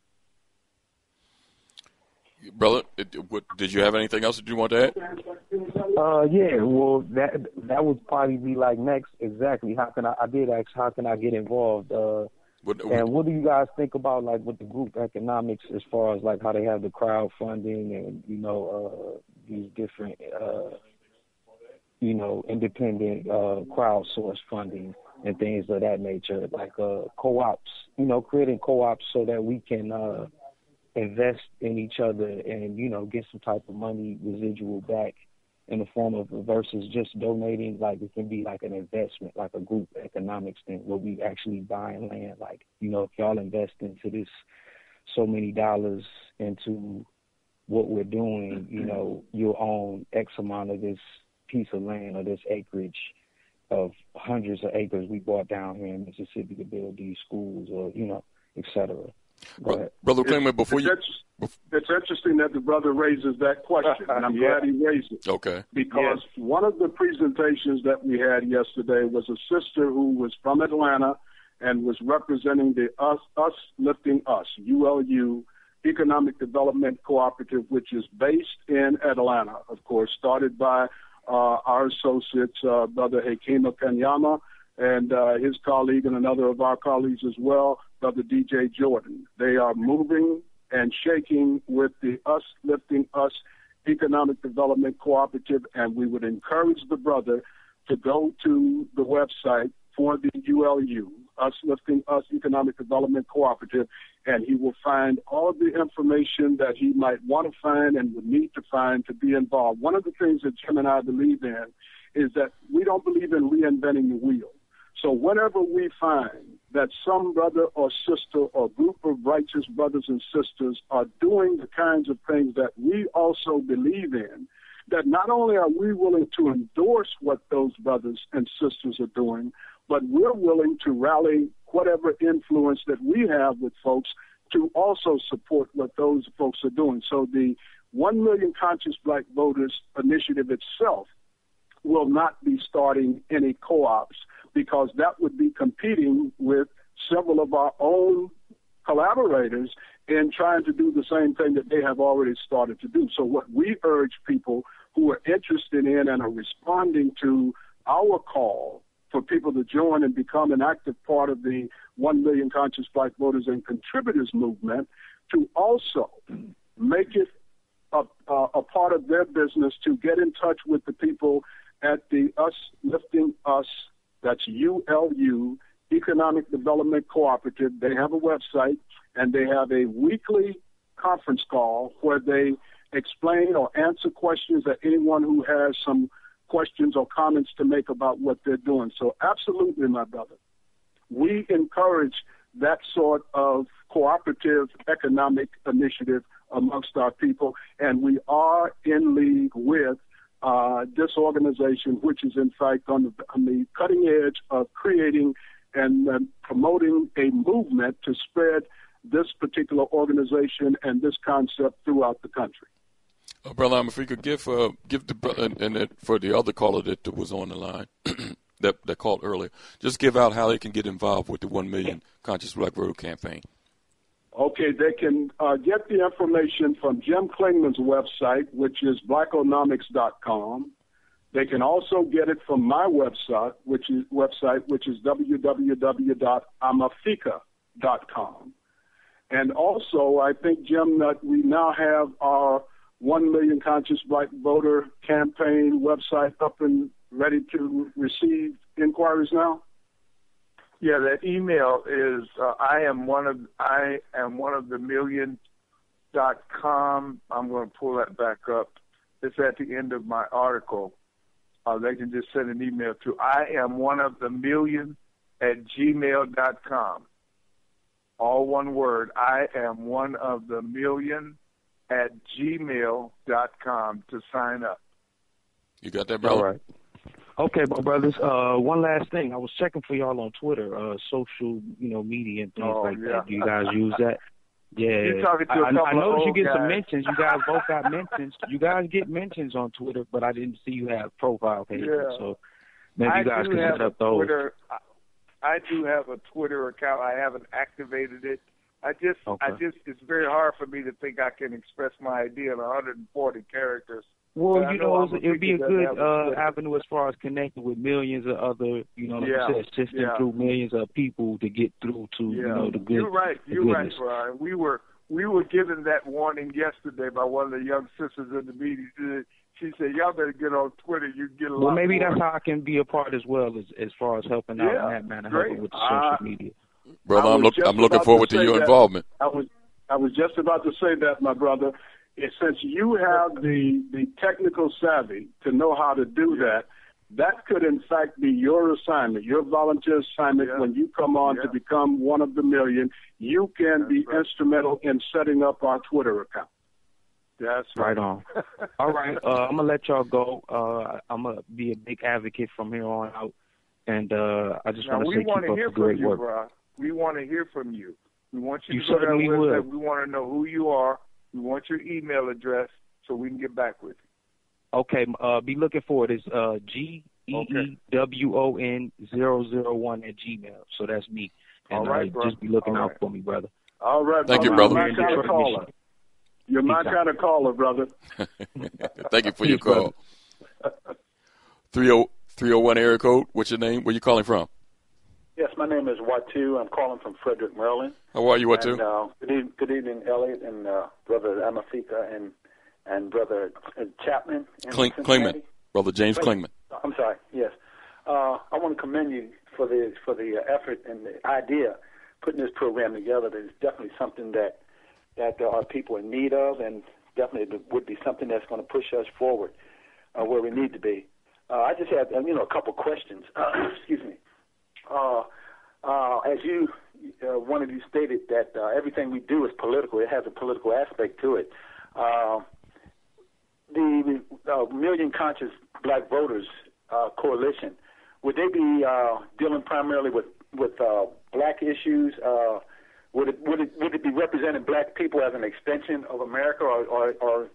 Brother, did you have anything else that you want to add? Yeah, well, that would probably be like next. Exactly. How can I get involved? And what do you guys think about, like, with the group economics as far as, like, how they have the crowdfunding and, these different, independent crowdsource funding and things of that nature, like co-ops, creating co-ops so that we can invest in each other and, get some type of money residual back in the form of versus just donating. Like, it can be like an investment, like a group economics thing where we actually buying land. Like, if y'all invest into this so many dollars into what we're doing, you'll own X amount of this piece of land or this acreage of hundreds of acres we bought down here in Mississippi to build these schools or, et cetera. Brother Clingman, it's interesting that the brother raises that question, and I'm glad he raised it. Okay. Because one of the presentations that we had yesterday was a sister who was from Atlanta and was representing the Us Lifting Us, ULU, Economic Development Cooperative, which is based in Atlanta, of course, started by our associates, Brother Hakima Kanyama, and his colleague and another of our colleagues as well, Brother DJ Jordan. They are moving and shaking with the Us Lifting Us Economic Development Cooperative, and we would encourage the brother to go to the website for the ULU, Us Lifting Us Economic Development Cooperative, and he will find all of the information that he might want to find and would need to find to be involved. One of the things that Jim and I believe in is that we don't believe in reinventing the wheel. So whenever we find that some brother or sister or group of righteous brothers and sisters are doing the kinds of things that we also believe in, that not only are we willing to endorse what those brothers and sisters are doing, but we're willing to rally whatever influence that we have with folks to also support what those folks are doing. So the 1 Million Conscious Black Voters initiative itself will not be starting any co-ops, because that would be competing with several several of our own collaborators in trying to do the same thing that they have already started to do. So what we urge people who are interested in and are responding to our call for people to join and become an active part of the 1 Million Conscious Black Voters and Contributors movement to also make it a part of their business to get in touch with the people at the Us Lifting Us, that's ULU, Economic Development Cooperative. They have a website, and they have a weekly conference call where they explain or answer questions that anyone who has some questions or comments to make about what they're doing. So absolutely, my brother, we encourage that sort of cooperative economic initiative amongst our people, and we are in league with this organization, which is in fact on the cutting edge of creating and promoting a movement to spread this particular organization and this concept throughout the country. Brother Amefica, give the and for the other caller that was on the line that called earlier, just give out how they can get involved with the 1 Million Conscious Black Voter campaign. Okay, they can get the information from Jim Clingman's website, which is blackonomics.com. They can also get it from my website, which is www.amefica.com. And also, I think, Jim, that we now have our 1 Million Conscious Black Voter campaign website up and ready to receive inquiries now. Yeah, that email is I am one of the million.com. I'm going to pull that back up. It's at the end of my article. They can just send an email to I am one of the million @gmail.com. All one word. I am one of the million @gmail.com to sign up. You got that, brother? All right. Okay, my brothers. One last thing. I was checking for y'all on Twitter, social, media and things like that. Do you guys use that? Yeah. You're talking to a couple I noticed you get guys. some mentions. You guys both got mentions. You guys get mentions on Twitter, but I didn't see you have profile pages. Yeah. So maybe you guys can set up those. I do have a Twitter account. I haven't activated it. It's very hard for me to think I can express my idea in 140 characters. Well, it would be a good avenue as far as connecting with millions of other, assisting through millions of people to get through to, the good. You're right, Brian. We were given that warning yesterday by one of the young sisters in the meeting. She said, "Y'all better get on Twitter. You can get a lot." Well, maybe that's how I can be a part as well, as far as helping out in that manner, helping with the social media. Brother, I'm looking forward to your involvement. I was just about to say that, my brother. Since you have the technical savvy to know how to do that could in fact be your assignment, your volunteer assignment when you come on to become one of the million. You can be instrumental in setting up our Twitter account. That's right on. All right, I'm going to let y'all go. I'm going to be a big advocate from here on out. And I just want to say keep up the great work. Bro. We want to hear from you. We want you to certainly will. We want to know who you are. We want your email address so we can get back with you. Okay, be looking for it. It's GEEWON001 @gmail. So that's me. And all right, bro. Just be looking out for me, brother. All right, thank you, brother. You're my kind of caller. You're my kind of caller, brother. Thank you for your call. 301 area code. What's your name? Where you calling from? Yes, my name is Watu. I'm calling from Frederick, Maryland. How are you, Watu? Good evening, Elliot, and Brother Amefica, and Brother Chapman. Clingman. Brother James Clingman. I'm sorry, yes. I want to commend you for the effort and the idea putting this program together. It's definitely something that our people are in need of, and definitely would be something that's going to push us forward where we need to be. I just had a couple questions. Excuse me. As one of you stated that everything we do is political. It has a political aspect to it. The Million Conscious Black Voters Coalition, would they be dealing primarily with black issues? Would it be representing black people as an extension of America, or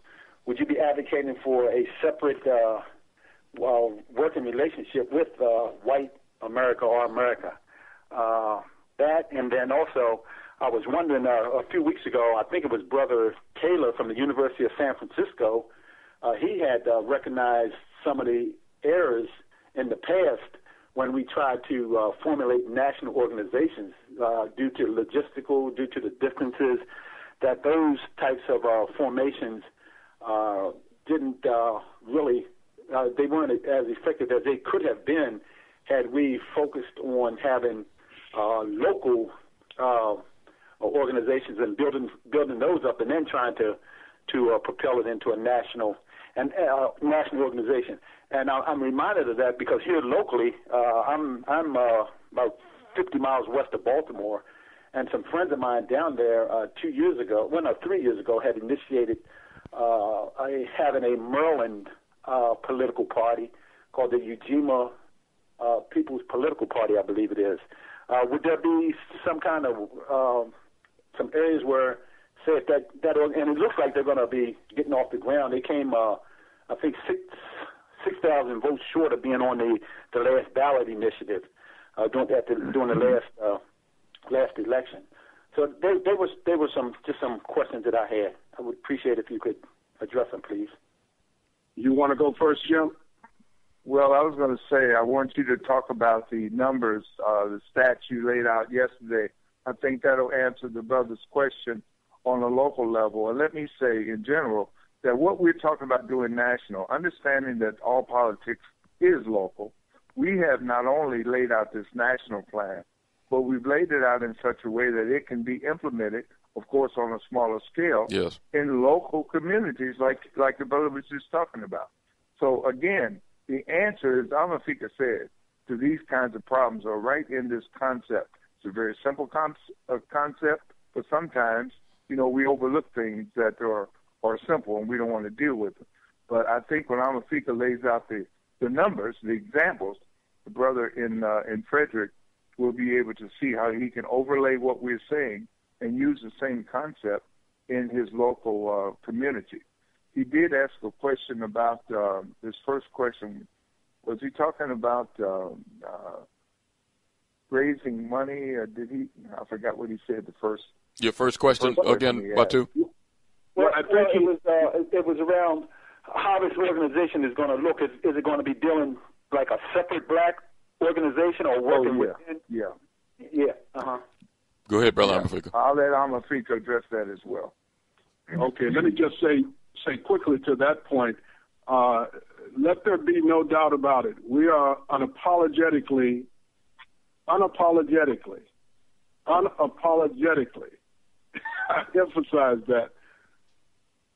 would you be advocating for a separate working relationship with white America or America? That, and then also, I was wondering a few weeks ago, I think it was Brother Taylor from the University of San Francisco, he had recognized some of the errors in the past when we tried to formulate national organizations due to the differences, that those types of formations didn't really, they weren't as effective as they could have been had we focused on having local organizations and building those up, and then trying to propel it into a national organization. And I'm reminded of that because here locally, I'm about 50 miles west of Baltimore, and some friends of mine down there 3 years ago, had initiated having a Maryland political party called the Ujima People's Political Party, I believe it is. Would there be some kind of some areas where, say, if that and it looks like they're going to be getting off the ground. They came, I think, 6,000 votes short of being on the last ballot initiative during the last election. So there was some questions that I had. I would appreciate if you could address them, please. You want to go first, Jim? Well, I was going to say, I want you to talk about the numbers, the stats you laid out yesterday. I think that'll answer the brother's question on a local level. And let me say, in general, that what we're talking about doing national, understanding that all politics is local, we have not only laid out this national plan, but we've laid it out in such a way that it can be implemented, of course, on a smaller scale, yes, in local communities like the brother was just talking about. So, again, the answer, as Amefica said, to these kinds of problems are right in this concept. It's a very simple concept, but sometimes, we overlook things that are simple and we don't want to deal with them. But I think when Amefica lays out the numbers, the examples, the brother in Frederick will be able to see how he can overlay what we're saying and use the same concept in his local community. He did ask a question about his first question. Was he talking about raising money, or did he? I forgot what he said. Your first question again, Batu? Well, I think it was around how this organization is going to look. Is it going to be dealing like a separate black organization or working within? Yeah. Go ahead, Brother Amefica. I'll let Amefica address that as well. Okay, let me just say quickly to that point, let there be no doubt about it. We are unapologetically, I emphasize that,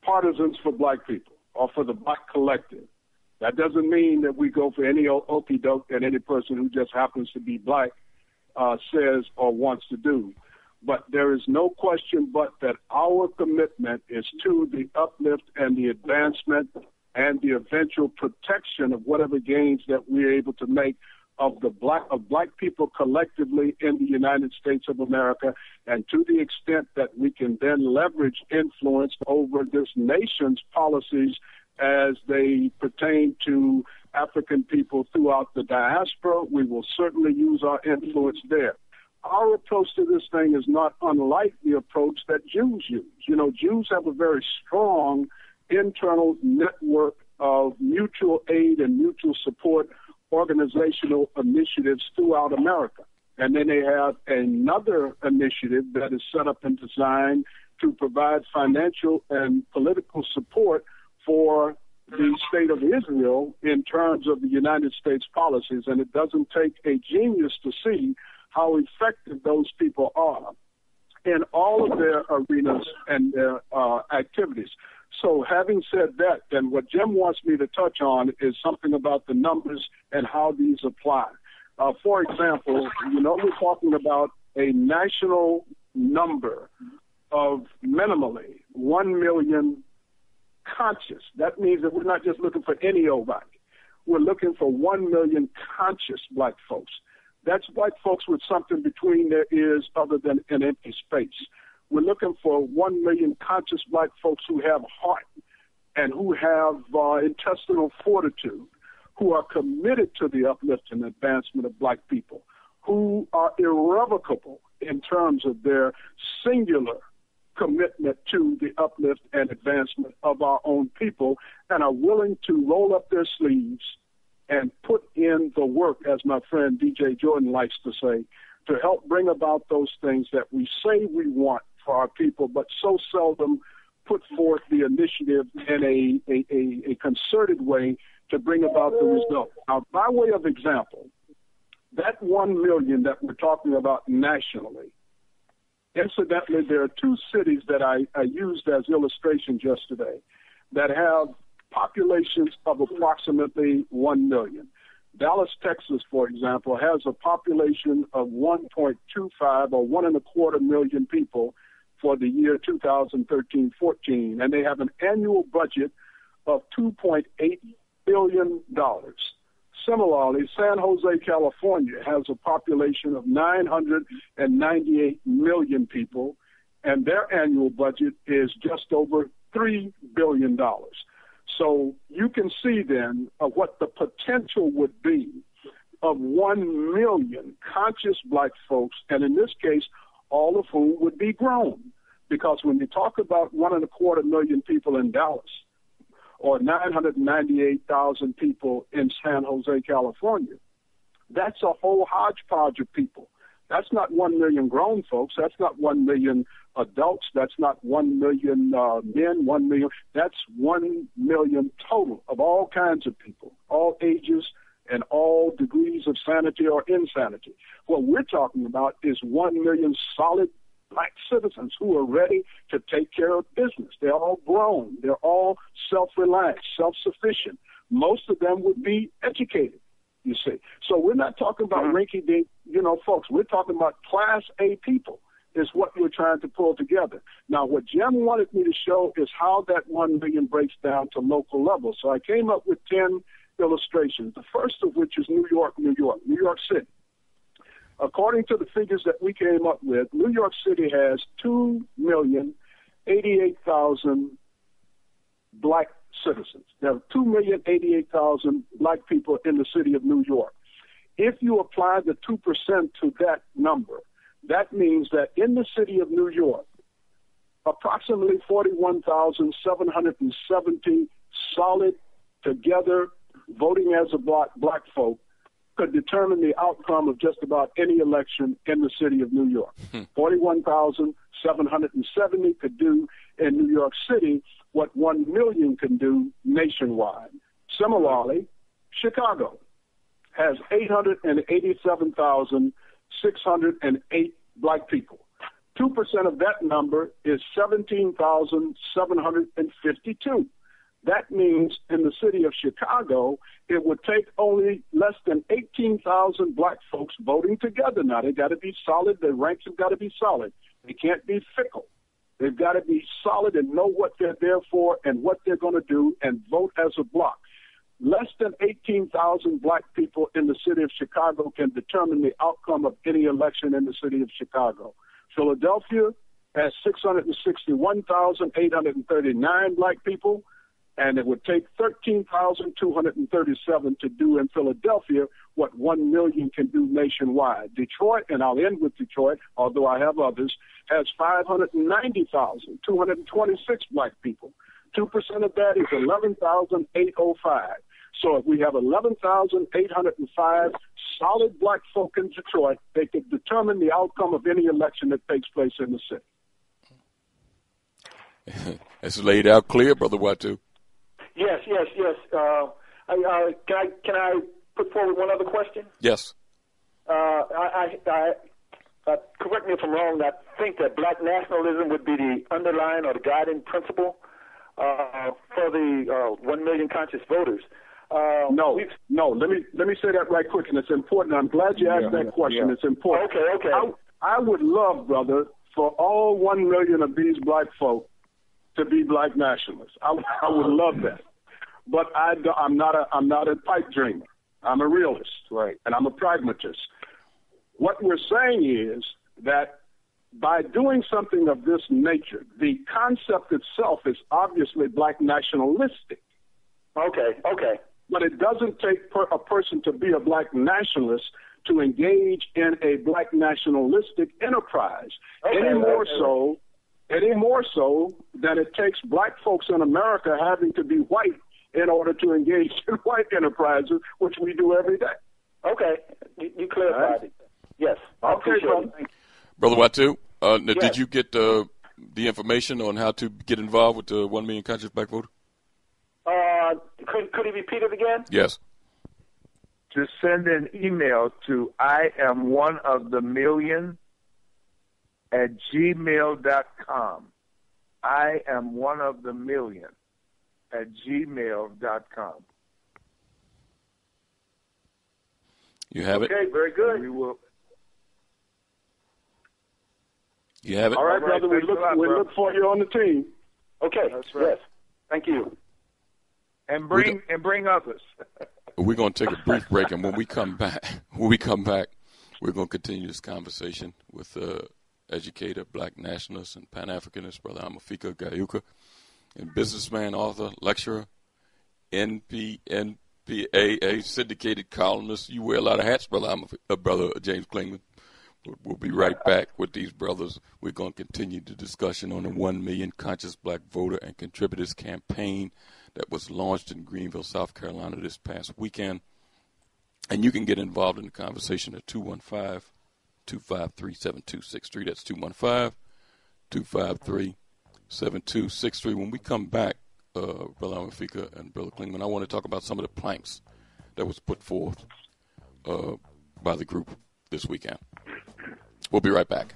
partisans for black people or for the black collective. That doesn't mean that we go for any okey doke that any person who just happens to be black says or wants to do. But there is no question but that our commitment is to the uplift and the advancement and the eventual protection of whatever gains that we're able to make of black people collectively in the United States of America, and to the extent that we can then leverage influence over this nation's policies as they pertain to African people throughout the diaspora, we will certainly use our influence there. Our approach to this thing is not unlike the approach that Jews use. Jews have a very strong internal network of mutual aid and mutual support organizational initiatives throughout America. And then they have another initiative that is set up and designed to provide financial and political support for the state of Israel in terms of the United States policies. And it doesn't take a genius to see how effective those people are in all of their arenas and their activities. So having said that, then what Jim wants me to touch on is something about the numbers and how these apply. For example, we're talking about a national number of minimally 1 million conscious. That means that we're not just looking for any old body. We're looking for 1 million conscious black folks. That's black folks with something between their ears other than an empty space. We're looking for 1 million conscious black folks who have heart and who have intestinal fortitude, who are committed to the uplift and advancement of black people, who are irrevocable in terms of their singular commitment to the uplift and advancement of our own people, and are willing to roll up their sleeves and put in the work, as my friend DJ Jordan likes to say, to help bring about those things that we say we want for our people, but so seldom put forth the initiative in a concerted way to bring about the result. Now, by way of example, that 1 million that we're talking about nationally, incidentally, there are two cities that I used as illustrations yesterday that have populations of approximately 1 million. Dallas, Texas, for example, has a population of 1.25 or 1.25 million people for the year 2013-14, and they have an annual budget of $2.8 billion. Similarly, San Jose, California has a population of 998 million people, and their annual budget is just over $3 billion. So you can see then what the potential would be of 1 million conscious black folks, and in this case, all of whom would be grown. Because when you talk about 1.25 million people in Dallas, or 998,000 people in San Jose, California, that's a whole hodgepodge of people. That's not 1 million grown folks. That's not 1 million adults. That's not 1 million men, 1 million. That's 1 million total of all kinds of people, all ages and all degrees of sanity or insanity. What we're talking about is 1 million solid black citizens who are ready to take care of business. They're all grown. They're all self-reliant, self-sufficient. Most of them would be educated, you see. So we're not talking about rinky-dink, folks. We're talking about Class A people is what we're trying to pull together. Now, what Jim wanted me to show is how that 1 million breaks down to local level. So I came up with 10 illustrations, the first of which is New York City. According to the figures that we came up with, New York City has 2,088,000 black citizens. There are 2,088,000 black people in the city of New York. If you apply the 2% to that number, that means that in the city of New York, approximately 41,770 solid, together, voting as a black folk could determine the outcome of just about any election in the city of New York. 41,770 could do in New York City what 1 million can do nationwide. Similarly, Chicago has 887,608 black people. 2% of that number is 17,752. That means in the city of Chicago, it would take only less than 18,000 black folks voting together. Now, they got to be solid. Their ranks have got to be solid. They can't be fickle. They've got to be solid and know what they're there for and what they're going to do and vote as a block. Less than 18,000 black people in the city of Chicago can determine the outcome of any election in the city of Chicago. Philadelphia has 661,839 black people, and it would take 13,237 to do in Philadelphia what 1 million can do nationwide. Detroit, and I'll end with Detroit, although I have others, has 590,226 black people. 2% of that is 11,805. So if we have 11,805 solid black folk in Detroit, they could determine the outcome of any election that takes place in the city. It's laid out clear, Brother Watu. Yes. Can I put forward one other question? Yes. Correct me if I'm wrong. I think that black nationalism would be the underlying or the guiding principle for the 1 million conscious voters. No. Let me say that right quick, and it's important. I'm glad you asked that question. It's important. Okay. I would love, brother, for all 1 million of these black folk to be black nationalists. I would love that, but I'm not a pipe dreamer. I'm a realist, right? And I'm a pragmatist. What we're saying is that by doing something of this nature, the concept itself is obviously black nationalistic. Okay. But it doesn't take a person to be a black nationalist to engage in a black nationalistic enterprise. Any more so than it takes black folks in America having to be white in order to engage in white enterprises, which we do every day. Okay, you clarified it. Yes. Okay, brother. Brother Watu, did you get the information on how to get involved with the 1 million conscious black voter? Could he repeat it again? Yes. Just send an email to IamOneOfTheMillion@gmail.com. IamOneOfTheMillion@gmail.com. You have it? Okay, very good. We will. You have it? All right, brother. We look for you on the team. Okay. That's right. Yes. Thank you. And bring others. We're going to take a brief break, and when we come back, we're going to continue this conversation with educator, black nationalist, and Pan-Africanist, Brother Amefica Geuka, and businessman, author, lecturer, NPA, syndicated columnist. You wear a lot of hats, Brother James Clingman. We'll be right back with these brothers. We're going to continue the discussion on the 1 million conscious black voter and contributors campaign that was launched in Greenville, South Carolina this past weekend. And you can get involved in the conversation at 215-253-7263. That's 215-253-7263. When we come back, Brother Amefica and Brother Clingman, I want to talk about some of the planks that was put forth by the group this weekend. We'll be right back.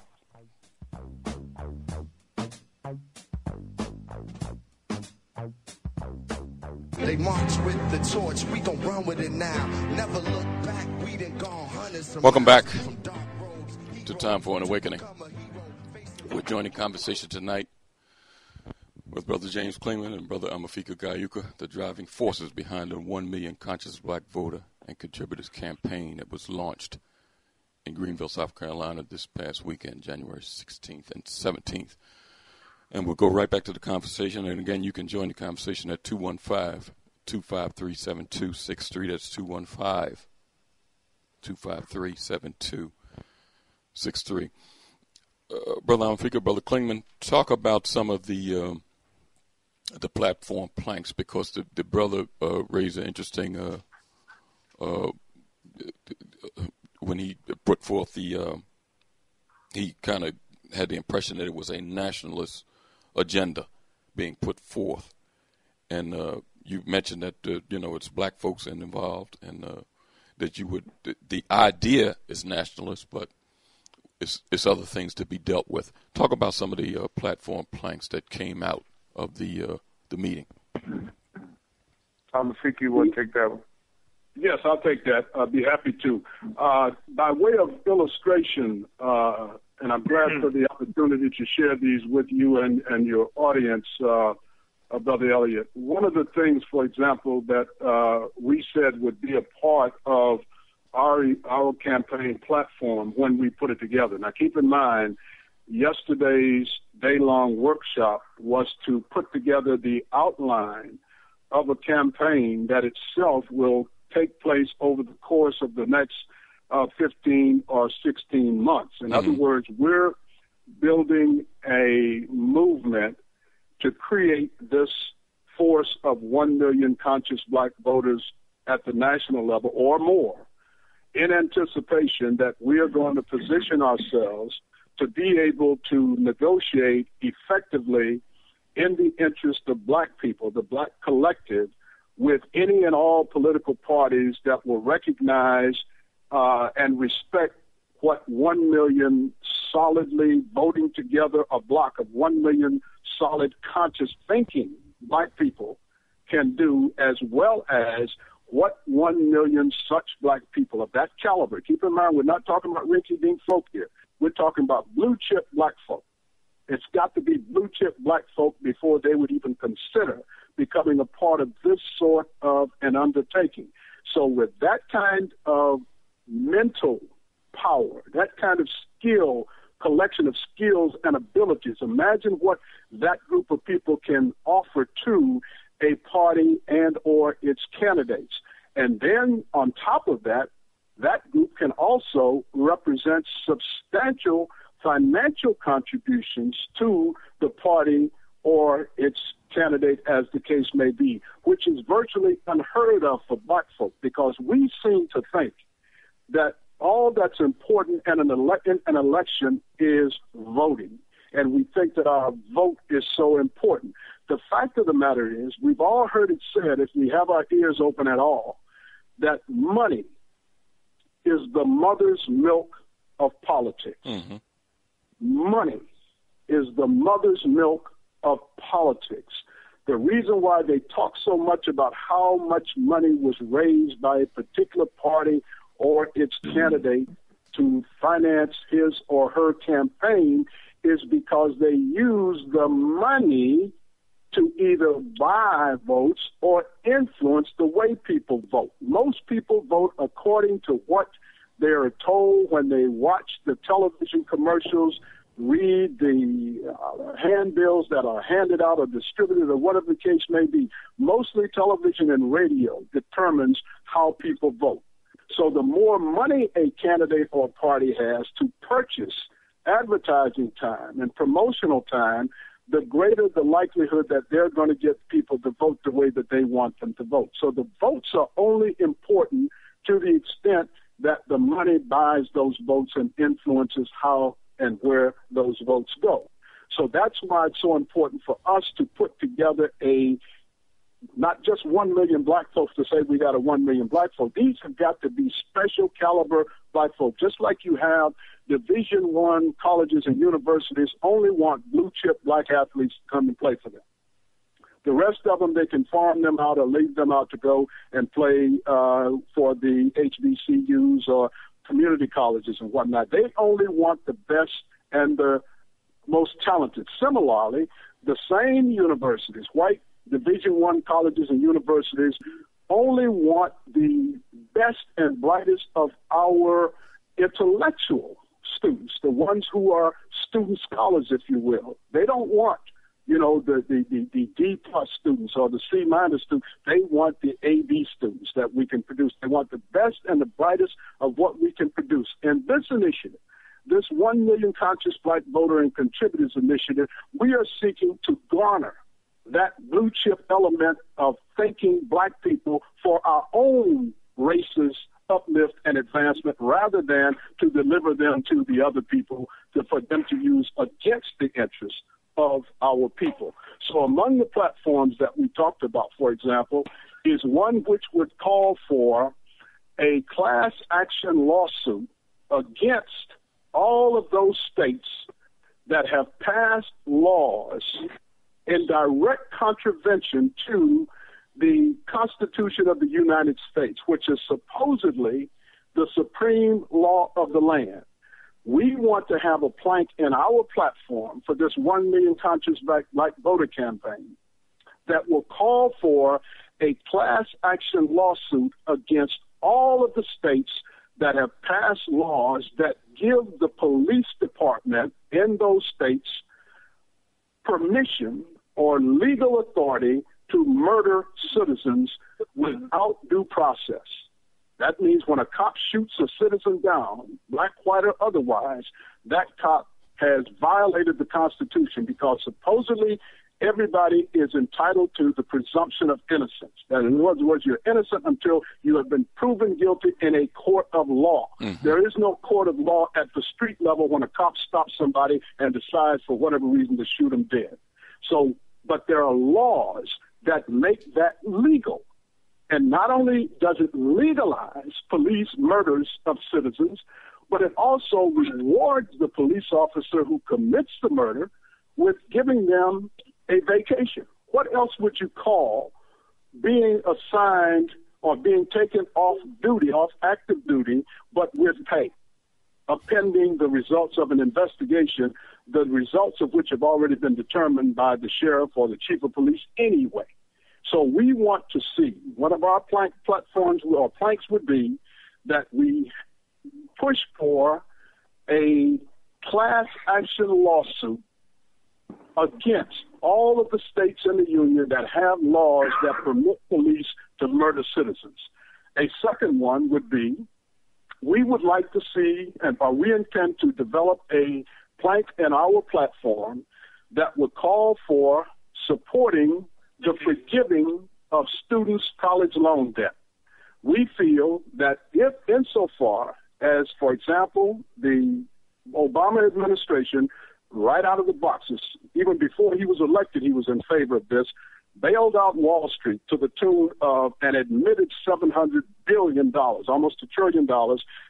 They march with the torch, we gon' run with it now. Never look back, we done gone hundreds of Welcome back to Time for an Awakening. We're joining conversation tonight with Brother James Clingman and Brother Amefica Geuka, the driving forces behind the 1 million conscious black voter and contributors campaign that was launched in Greenville, South Carolina this past weekend, January 16th and 17th. And we'll go right back to the conversation. And again, you can join the conversation at 215-253-7263. That's 215-253-7263. Brother Amefica, Brother Clingman, talk about some of the platform planks, because the brother raised an interesting when he put forth he kind of had the impression that it was a nationalist agenda being put forth, and you mentioned that it's black folks involved, and that the idea is nationalist, but it's other things to be dealt with. Talk about some of the platform planks that came out of the meeting. Amefica, you want to take that one? Yes, I'll take that. I'd be happy to. By way of illustration, and I'm glad for the opportunity to share these with you and your audience, Brother Elliott. One of the things, for example, that we said would be a part of our campaign platform when we put it together. Now, keep in mind, yesterday's day-long workshop was to put together the outline of a campaign that itself will take place over the course of the next 15 or 16 months. In other words, we're building a movement to create this force of 1 million conscious black voters at the national level or more, in anticipation that we are going to position ourselves to be able to negotiate effectively in the interest of black people, the black collective, with any and all political parties that will recognize and respect what 1 million solidly voting together, a block of 1 million solid conscious thinking black people can do, as well as what 1 million such black people of that caliber. Keep in mind, we're not talking about rinky-dink folk here. We're talking about blue-chip black folk. It's got to be blue-chip black folk before they would even consider becoming a part of this sort of an undertaking. So with that kind of mental power, that kind of skill, collection of skills and abilities, imagine what that group of people can offer to a party and or its candidates. And then on top of that, that group can also represent substantial financial contributions to the party or its candidate, as the case may be, which is virtually unheard of for black folk, because we seem to think that all that's important in an election is voting. And we think that our vote is so important. The fact of the matter is, we've all heard it said, if we have our ears open at all, that money is the mother's milk of politics. Mm-hmm. Money is the mother's milk of politics. The reason why they talk so much about how much money was raised by a particular party or its candidate to finance his or her campaign is because they use the money to either buy votes or influence the way people vote. Most people vote according to what they are told when they watch the television commercials, read the handbills that are handed out or distributed or whatever the case may be. Mostly television and radio determines how people vote. So the more money a candidate or party has to purchase advertising time and promotional time, the greater the likelihood that they're going to get people to vote the way that they want them to vote. So the votes are only important to the extent that the money buys those votes and influences how and where those votes go. So that's why it's so important for us to put together not just 1 million black folks to say we got a 1 million black folk. These have got to be special caliber black folk. Just like you have Division I colleges and universities only want blue chip black athletes to come and play for them. The rest of them, they can farm them out or leave them out to go and play for the HBCUs or community colleges and whatnot. They only want the best and the most talented. Similarly, the same universities, white Division I colleges and universities, only want the best and brightest of our intellectual students, the ones who are student scholars, if you will. They don't want, the D+ students or the C- students. They want the AB students that we can produce. They want the best and the brightest of what we can produce. And this initiative, this 1 million conscious black voter and contributors initiative, we are seeking to garner that blue chip element of thinking black people for our own race's uplift and advancement rather than to deliver them to the other people for them to use against the interests of our people. So among the platforms that we talked about, for example, is one which would call for a class action lawsuit against all of those states that have passed laws in direct contravention to the Constitution of the United States, which is supposedly the supreme law of the land. We want to have a plank in our platform for this 1 million conscious black voter campaign that will call for a class action lawsuit against all of the states that have passed laws that give the police department in those states permission or legal authority to murder citizens without due process. That means when a cop shoots a citizen down, black, white, or otherwise, that cop has violated the Constitution because supposedly everybody is entitled to the presumption of innocence. That in other words, you're innocent until you have been proven guilty in a court of law. Mm-hmm. There is no court of law at the street level when a cop stops somebody and decides for whatever reason to shoot them dead. So, but there are laws that make that legal. And not only does it legalize police murders of citizens, but it also rewards the police officer who commits the murder with giving them a vacation. What else would you call being assigned or being taken off duty, off active duty, but with pay, pending the results of an investigation, the results of which have already been determined by the sheriff or the chief of police anyway? So we want to see, one of our platforms or planks would be that we push for a class action lawsuit against all of the states in the union that have laws that permit police to murder citizens. A second one would be We would like to see, we intend to develop a plank in our platform that would call for supporting the forgiving of students' college loan debt. We feel that if insofar as, for example, the Obama administration, right out of the boxes, even before he was elected, he was in favor of this, bailed out Wall Street to the tune of an admitted $700 billion, almost $1 trillion,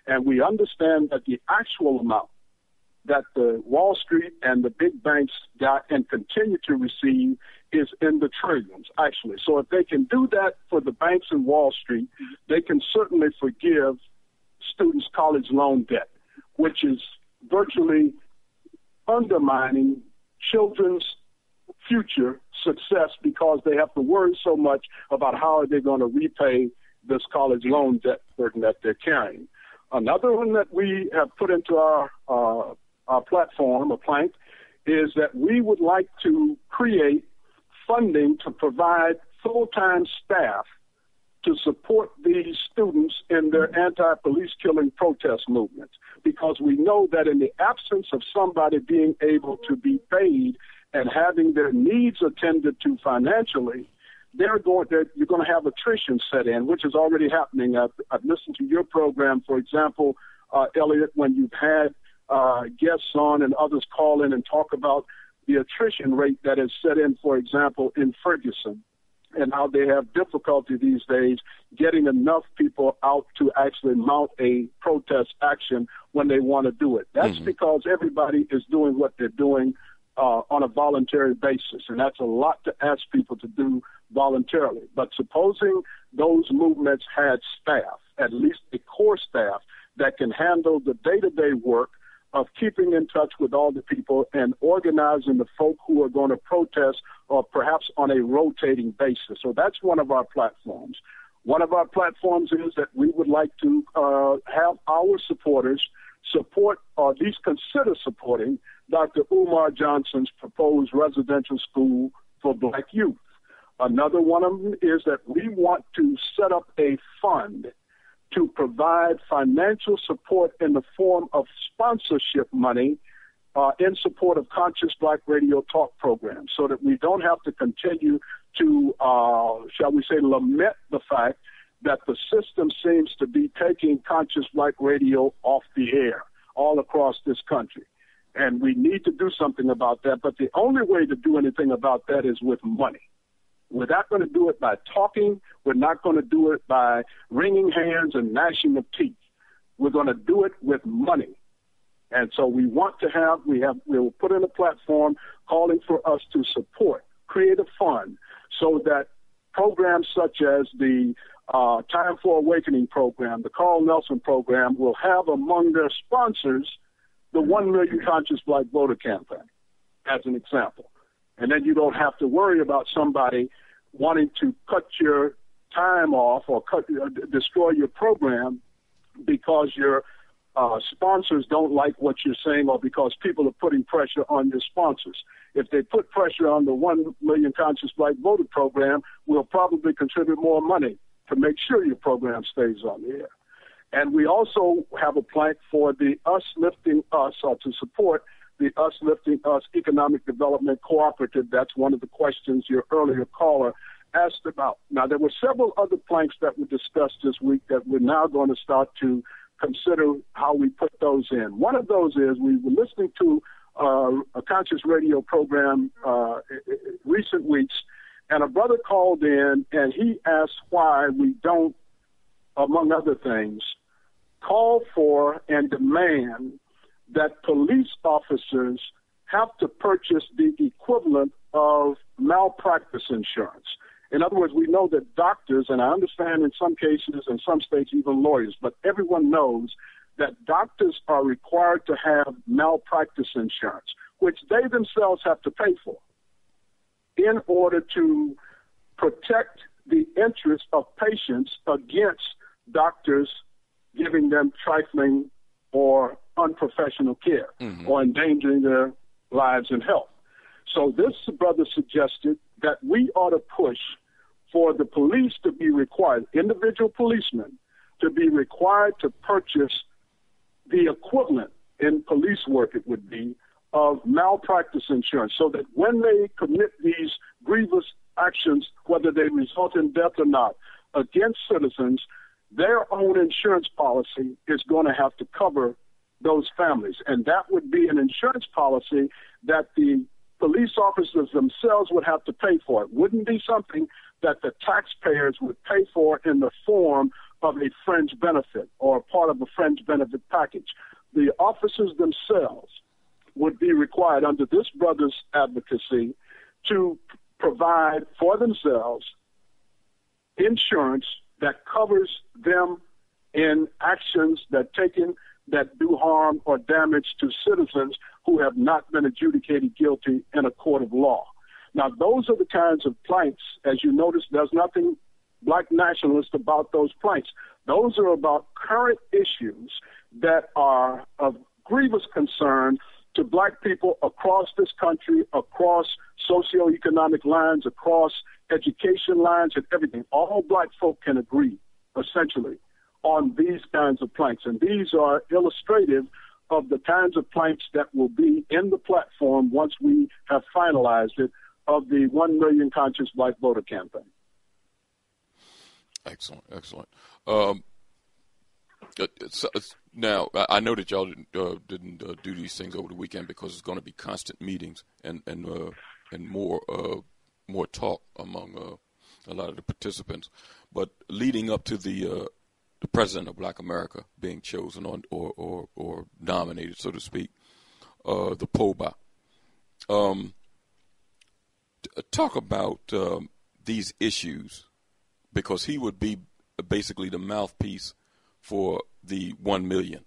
and we understand that the actual amount that the Wall Street and the big banks got and continue to receive is in the trillions, actually. So if they can do that for the banks and Wall Street, they can certainly forgive students' college loan debt, which is virtually undermining children's future success because they have to worry so much about how are they going to repay this college loan debt burden that they're carrying. Another one that we have put into our platform, a plank, is that we would like to create funding to provide full-time staff to support these students in their anti-police killing protest movements, because we know that in the absence of somebody being able to be paid and having their needs attended to financially, you're going to have attrition set in, which is already happening. I've listened to your program, for example, Elliot, when you've had guests on and others call in and talk about the attrition rate that is set in, for example, in Ferguson, and how they have difficulty these days getting enough people out to actually mount a protest action when they want to do it. That's because everybody is doing what they're doing on a voluntary basis, and that's a lot to ask people to do voluntarily. But supposing those movements had staff, at least a core staff, that can handle the day-to-day work of keeping in touch with all the people and organizing the folk who are going to protest, or perhaps on a rotating basis. So that's one of our platforms. One of our platforms is that we would like to have our supporters support, or at least consider supporting, Dr. Umar Johnson's proposed residential school for black youth. Another one of them is that we want to set up a fund to provide financial support in the form of sponsorship money in support of Conscious Black Radio talk programs, so that we don't have to continue to, shall we say, lament the fact that the system seems to be taking Conscious Black Radio off the air all across this country. And we need to do something about that, but the only way to do anything about that is with money. We're not going to do it by talking. We're not going to do it by wringing hands and gnashing of teeth. We're going to do it with money. And so we want to we'll put in a platform calling for us to support, create a fund, so that programs such as the Time for Awakening program, the Carl Nelson program, will have among their sponsors the 1 Million Conscious Black Voter campaign, as an example. And then you don't have to worry about somebody wanting to cut your time off or destroy your program because your sponsors don't like what you're saying, or because people are putting pressure on your sponsors. If they put pressure on the 1 Million Conscious Black Voter program, we'll probably contribute more money to make sure your program stays on the air. And we also have a plank for the Us Lifting Us, or to support the Us Lifting Us Economic Development Cooperative. That's one of the questions your earlier caller asked about. Now, there were several other planks that were discussed this week that we're now going to start to consider how we put those in. One of those is we were listening to a Conscious Radio program recent weeks, and a brother called in and he asked why we don't, among other things, call for and demand that police officers have to purchase the equivalent of malpractice insurance. In other words, we know that doctors, and I understand in some cases, in some states, even lawyers, but everyone knows that doctors are required to have malpractice insurance, which they themselves have to pay for, in order to protect the interests of patients against doctors giving them trifling or unprofessional care or endangering their lives and health. So this brother suggested that we ought to push for the police to be required, individual policemen, to be required to purchase the equivalent in police work, it would be, of malpractice insurance, so that when they commit these grievous actions, whether they result in death or not, against citizens, their own insurance policy is going to have to cover those families. And that would be an insurance policy that the police officers themselves would have to pay for. It wouldn't be something that the taxpayers would pay for in the form of a fringe benefit or part of a fringe benefit package. The officers themselves would be required under this brother's advocacy to provide for themselves insurance that covers them in actions that do harm or damage to citizens who have not been adjudicated guilty in a court of law. Now, those are the kinds of plights, as you notice, there's nothing black nationalist about those plights. Those are about current issues that are of grievous concern to black people across this country, across socioeconomic lines, across education lines and everything. All black folk can agree, essentially, on these kinds of planks. And these are illustrative of the kinds of planks that will be in the platform once we have finalized it of the 1 Million Conscious Black Voter campaign. Excellent, excellent. Now, I know that y'all didn't do these things over the weekend because it's going to be constant meetings and more talk among a lot of the participants. But leading up to the president of Black America being chosen on or nominated, so to speak, the POBA. Talk about these issues, because he would be basically the mouthpiece for the 1 million,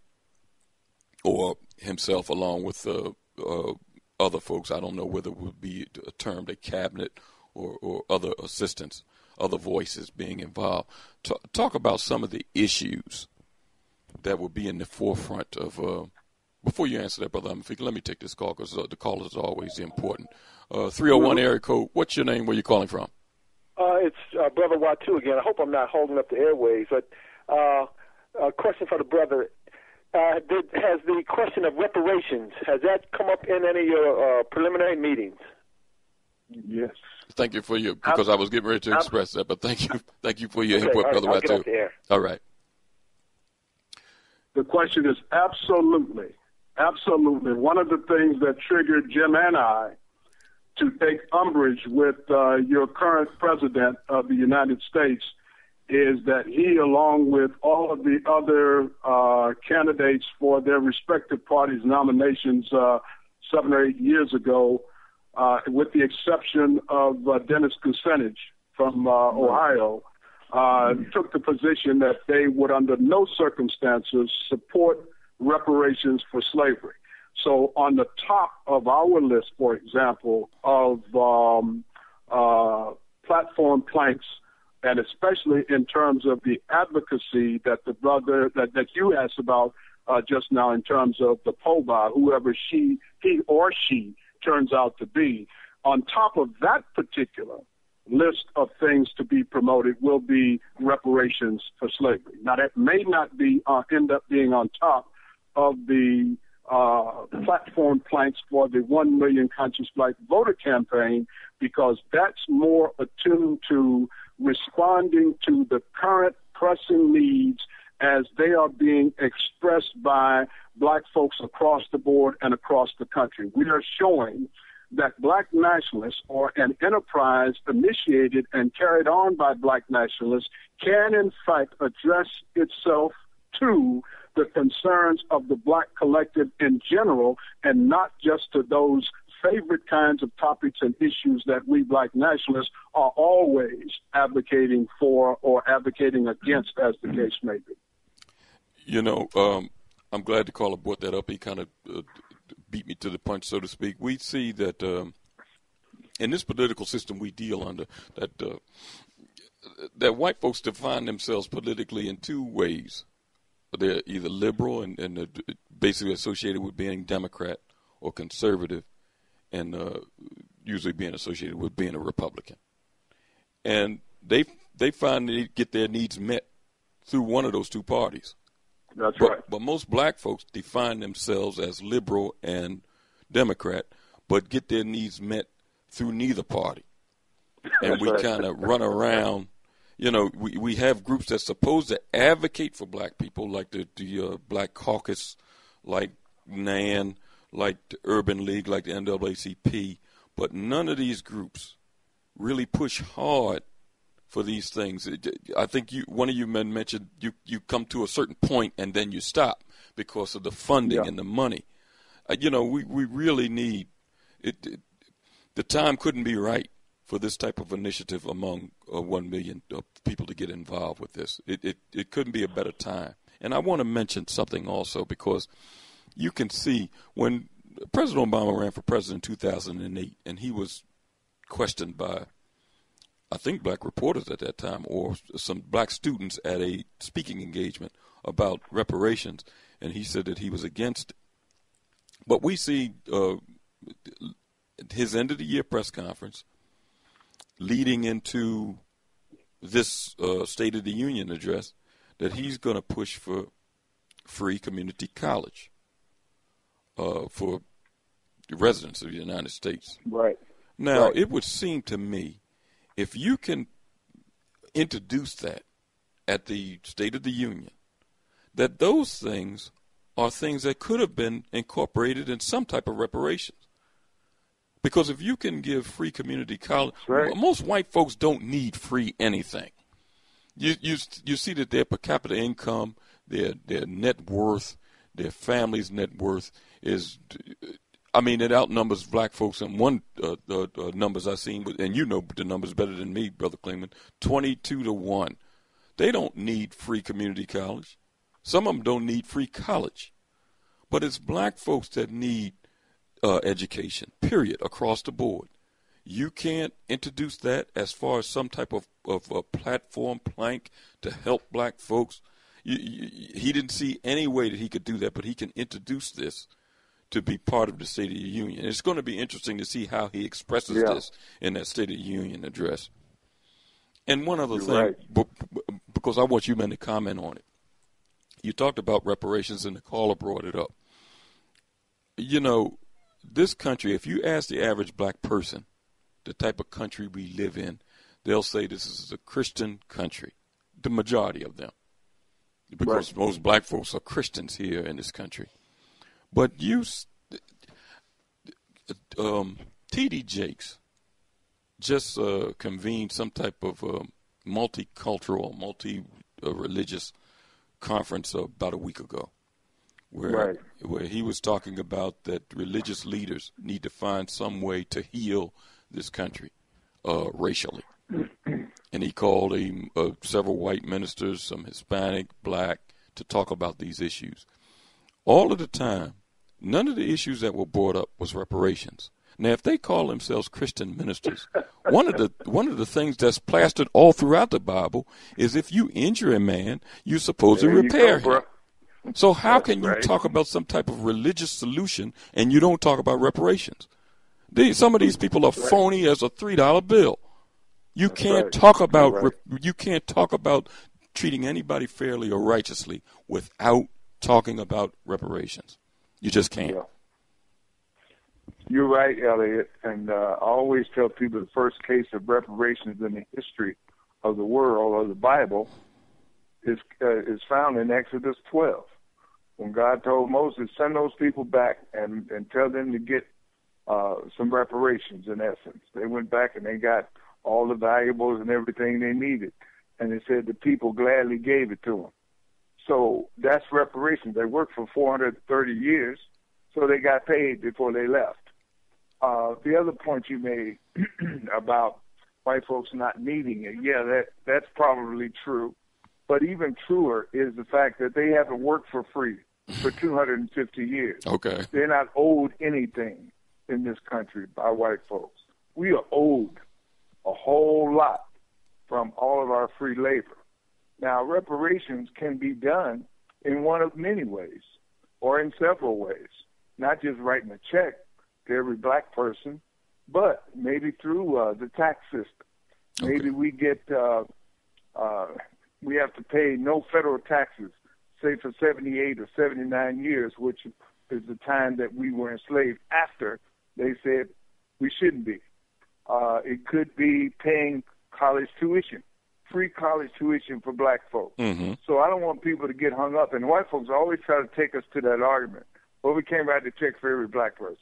or himself along with other folks. I don't know whether it would be termed a cabinet or other assistants, other voices being involved. Talk about some of the issues that would be in the forefront of. Before you answer that, Brother Amefica, let me take this call because the call is always important. 301 area code. What's your name? Where you calling from? It's Brother Watu again. I hope I'm not holding up the airways, but a question for the brother. Has the question of reparations, has that come up in any of your preliminary meetings? Yes. Thank you for your, because I was getting ready to express that, but thank you for your input, Brother Watu. All right. The question is absolutely. One of the things that triggered Jim and I to take umbrage with your current president of the United States is that he, along with all of the other candidates for their respective parties' nominations 7 or 8 years ago, with the exception of Dennis Kucinich from Ohio, took the position that they would under no circumstances support reparations for slavery. So on the top of our list, for example, of platform planks, and especially in terms of the advocacy that the brother that you asked about just now in terms of the POBA, whoever he or she turns out to be, on top of that particular list of things to be promoted will be reparations for slavery. Now, that may not be end up being on top of the platform planks for the 1 Million Conscious Black Voter campaign, because that's more attuned to responding to the current pressing needs as they are being expressed by black folks across the board and across the country. We are showing that black nationalists, or an enterprise initiated and carried on by black nationalists, can in fact address itself to the concerns of the black collective in general, and not just to those favorite kinds of topics and issues that we black nationalists are always advocating for or advocating against, as the case may be. You know, I'm glad the caller brought that up. He kind of beat me to the punch, so to speak. We see that in this political system we deal under, that white folks define themselves politically in two ways. They're either liberal and basically associated with being Democrat, or conservative, and usually being associated with being a Republican. And they find they get their needs met through one of those two parties. That's right. But most black folks define themselves as liberal and Democrat, but get their needs met through neither party. And we kind of run around. You know, we have groups that's supposed to advocate for black people, like the Black Caucus, like NAN, like the Urban League, like the NAACP, but none of these groups really push hard for these things. I think one of you men mentioned you come to a certain point and then you stop because of the funding and the money. You know, we really need it. The time couldn't be right for this type of initiative among 1 million people to get involved with this. It couldn't be a better time. And I want to mention something also, because you can see when President Obama ran for president in 2008, and he was questioned by, I think, black reporters at that time or some black students at a speaking engagement about reparations, and he said that he was against it. But we see his end-of-the-year press conference leading into this State of the Union address that he's going to push for free community college for the residents of the United States. Right. Now, it would seem to me, if you can introduce that at the State of the Union, that those things are things that could have been incorporated in some type of reparations. Because if you can give free community college, most white folks don't need free anything. You see that their per capita income, their net worth, their family's net worth is, I mean, it outnumbers black folks. And one numbers I've seen, and you know the numbers better than me, Brother Clingman, 22-1. They don't need free community college. Some of them don't need free college. But it's black folks that need education, period, across the board. You can't introduce that as far as some type of a platform plank to help black folks. He didn't see any way that he could do that, but he can introduce this to be part of the State of the Union. It's going to be interesting to see how he expresses this in that State of the Union address. And one other thing, because I want you men to comment on it. You talked about reparations, and the caller brought it up. You know, this country, if you ask the average black person the type of country we live in, they'll say this is a Christian country, the majority of them, because most black folks are Christians here in this country. But T.D. Jakes just convened some type of multicultural, multi-religious conference about a week ago, where he was talking about that religious leaders need to find some way to heal this country racially. And he called several white ministers, some Hispanic, black, to talk about these issues. All of the time, none of the issues that were brought up was reparations. Now, if they call themselves Christian ministers, one of the things that's plastered all throughout the Bible is if you injure a man, you're supposed to repair him. So how can you talk about some type of religious solution and you don't talk about reparations? Some of these people are phony as a $3 bill. You can't talk about you can't talk about treating anybody fairly or righteously without talking about reparations. You just can't. Yeah. You're right, Elliot. And I always tell people the first case of reparations in the history of the world or the Bible is found in Exodus 12, when God told Moses, send those people back and tell them to get some reparations, in essence. They went back and they got all the valuables and everything they needed. And it said the people gladly gave it to them. So that's reparations. They worked for 430 years, so they got paid before they left. The other point you made about white folks not needing it, that's probably true. But even truer is the fact that they haven't worked for free for 250 years. Okay. They're not owed anything in this country by white folks. We are owed a whole lot from all of our free labor. Now, reparations can be done in one of many ways, or in several ways, not just writing a check to every black person, but maybe through the tax system. Okay. Maybe we get we have to pay no federal taxes, say for 78 or 79 years, which is the time that we were enslaved after they said we shouldn't be. It could be paying college tuition, free college tuition for black folks. Mm-hmm. So I don't want people to get hung up. And white folks always try to take us to that argument. Well, we can't write a check for every black person.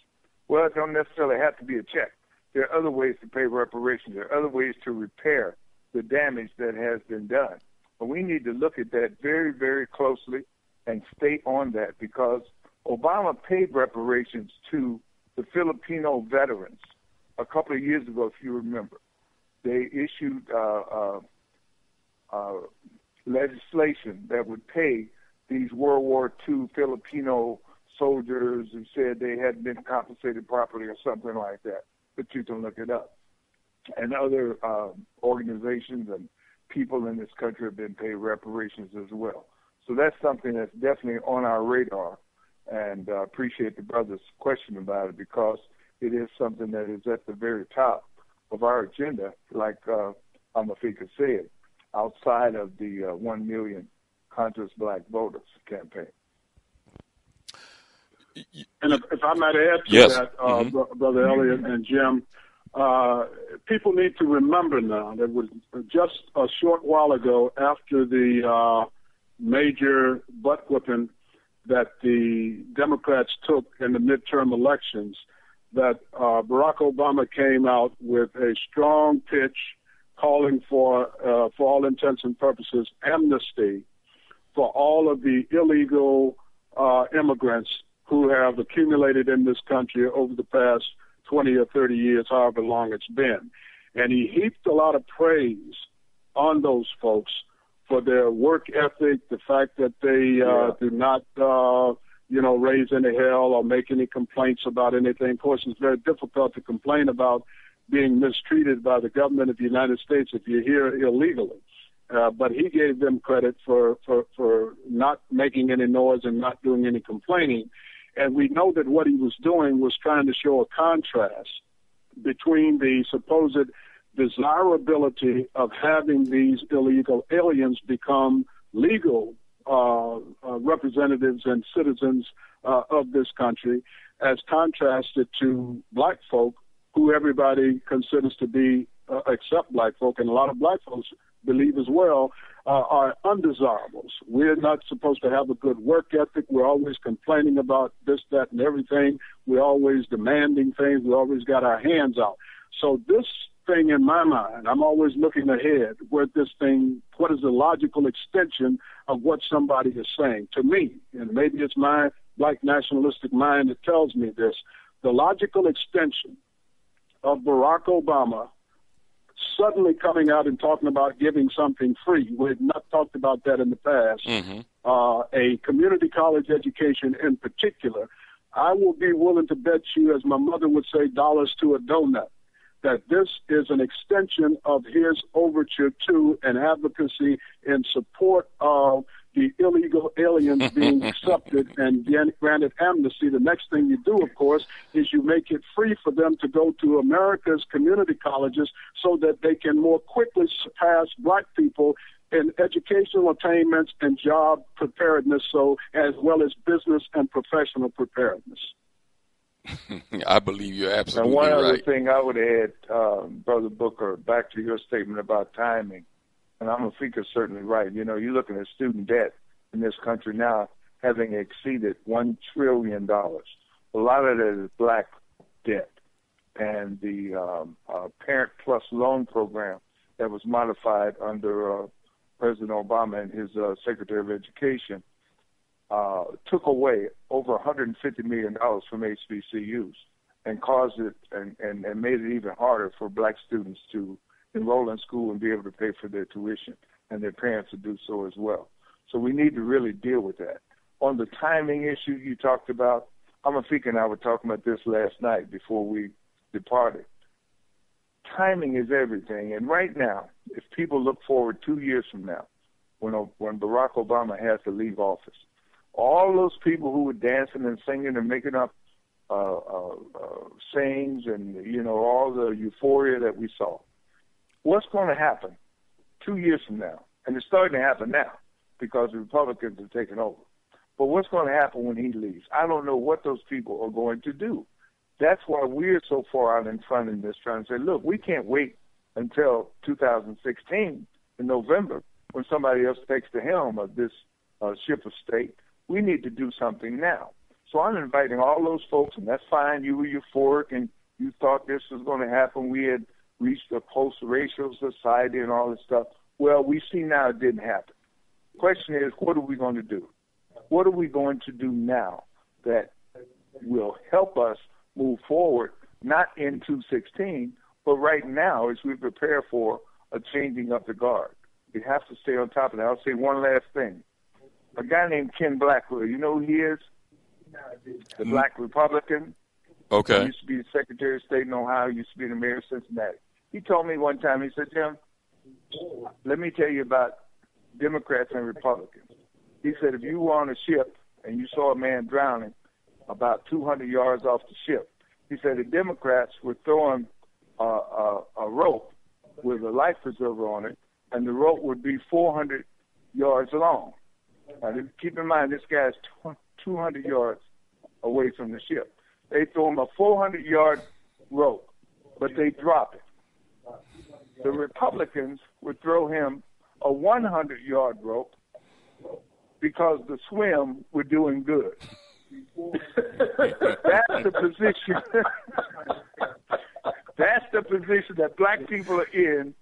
Well, it don't necessarily have to be a check. There are other ways to pay reparations. There are other ways to repair the damage that has been done. But we need to look at that very, very closely and stay on that, because Obama paid reparations to the Filipino veterans a couple of years ago, if you remember. They issued legislation that would pay these World War II Filipino soldiers who said they hadn't been compensated properly or something like that. But you can look it up. And other organizations and people in this country have been paid reparations as well. So that's something that's definitely on our radar, and appreciate the brother's question about it, because it is something that is at the very top of our agenda, like Amefica said, outside of the 1 million conscious black voters campaign. And if I might add to yes. that, Brother Elliott and Jim, people need to remember now that it was just a short while ago, after the major butt whipping that the Democrats took in the midterm elections, that Barack Obama came out with a strong pitch calling for all intents and purposes, amnesty for all of the illegal immigrants who have accumulated in this country over the past 20 or 30 years, however long it's been. And he heaped a lot of praise on those folks for their work ethic, the fact that they do not, raise any hell or make any complaints about anything. Of course, it's very difficult to complain about being mistreated by the government of the United States if you're here illegally. But he gave them credit for not making any noise and not doing any complaining. And we know that what he was doing was trying to show a contrast between the supposed desirability of having these illegal aliens become legal representatives and citizens of this country, as contrasted to black folk, who everybody considers to be, except black folk, and a lot of black folks believe as well, are undesirables. We're not supposed to have a good work ethic. We're always complaining about this, that, and everything. We're always demanding things. We always got our hands out. So this thing, in my mind, I'm always looking ahead. What is the logical extension of what somebody is saying to me? And maybe it's my black nationalistic mind that tells me this. The logical extension of Barack Obama suddenly coming out and talking about giving something free. We have not talked about that in the past. Mm-hmm. A community college education in particular. I will be willing to bet you, as my mother would say, dollars to a donut, that this is an extension of his overture to an advocacy in support of the illegal aliens being accepted and granted amnesty. The next thing you do, of course, is you make it free for them to go to America's community colleges so that they can more quickly surpass black people in educational attainments and job preparedness, so as well as business and professional preparedness. I believe you're absolutely right. And one other right. thing I would add, Brother Booker, back to your statement about timing, and Amefica's certainly right. You know, you're looking at student debt in this country now having exceeded $1 trillion. A lot of that is black debt. And the Parent Plus loan program that was modified under President Obama and his Secretary of Education took away over $150 million from HBCUs and caused it and made it even harder for black students to enroll in school and be able to pay for their tuition, and their parents to do so as well. So we need to really deal with that. On the timing issue you talked about, Amefica and I were talking about this last night before we departed. Timing is everything, and right now, if people look forward 2 years from now, when Barack Obama has to leave office, all those people who were dancing and singing and making up sayings and, you know, all the euphoria that we saw, what's going to happen 2 years from now And it's starting to happen now because the Republicans have taken over. But what's going to happen when he leaves? I don't know what those people are going to do. That's why we're so far out in front in this, trying to say, look, we can't wait until 2016 in November when somebody else takes the helm of this ship of state. We need to do something now. So I'm inviting all those folks, and that's fine. You were euphoric, and you thought this was going to happen. We had reached a post-racial society and all this stuff. Well, we see now it didn't happen. The question is, what are we going to do? What are we going to do now that will help us move forward, not in 2016, but right now as we prepare for a changing of the guard? We have to stay on top of that. I'll say one last thing. A guy named Ken Blackwell, you know who he is? The black Republican. Okay. He used to be the Secretary of State in Ohio, used to be the mayor of Cincinnati. He told me one time, he said, Jim, let me tell you about Democrats and Republicans. He said, if you were on a ship and you saw a man drowning about 200 yards off the ship, he said the Democrats were throwing a rope with a life preserver on it, and the rope would be 400 yards long. Now, keep in mind, this guy's 200 yards away from the ship. They throw him a 400-yard rope, but they drop it. The Republicans would throw him a 100-yard rope because the swim were doing good. That's the position. That's the position that black people are in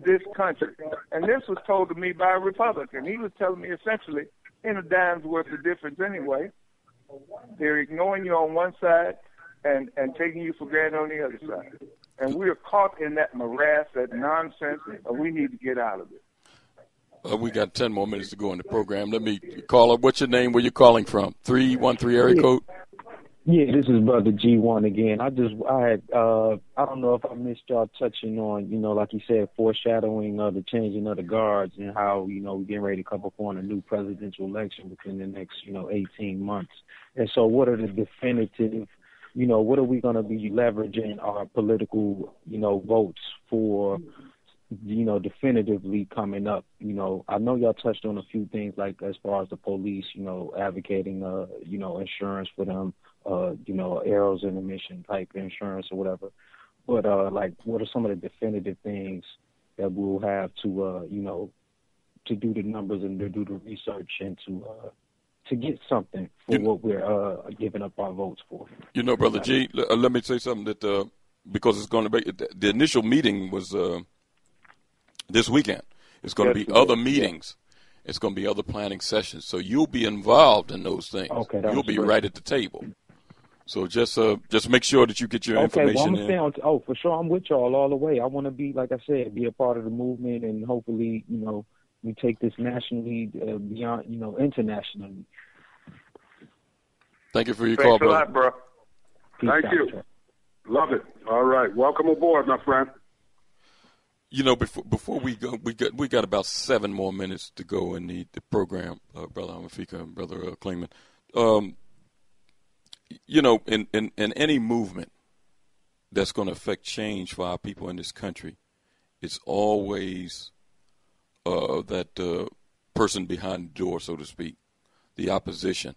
this country. And this was told to me by a Republican. He was telling me essentially, in a dime's worth of difference anyway, they're ignoring you on one side and taking you for granted on the other side. And we're caught in that morass, that nonsense, and we need to get out of it. We got 10 more minutes to go in the program. Let me call up. What's your name? Where you calling from? 313 area code? Yeah, this is Brother G1 again. I don't know if I missed y'all touching on, like you said, foreshadowing the changing of the guards and how, we're getting ready to come up on a new presidential election within the next, 18 months. And so what are the definitive, what are we going to be leveraging our political, votes for, definitively coming up? I know y'all touched on a few things like as far as the police, advocating, insurance for them, arrows in the mission type insurance or whatever. But what are some of the definitive things that we'll have to, to do the numbers and to do the research and to get something for what we're giving up our votes for? Brother G, let me say something that because it's going to be the initial meeting was this weekend. It's going to be other meetings. Yeah. It's going to be other planning sessions. So you'll be involved in those things. Okay, you'll be right at the table. So just make sure that you get your information in. For sure. I'm with y'all all the way. I want to be, like I said, be a part of the movement, and hopefully, we take this nationally beyond, internationally. Thank you for your call, brother. Thanks a lot, bro. Thank you. Love it. All right. Welcome aboard, my friend. Before we go, we got about 7 more minutes to go in the program, Brother Amefica and Brother Clingman. In any movement that's going to affect change for our people in this country, it's always that person behind the door, so to speak, the opposition.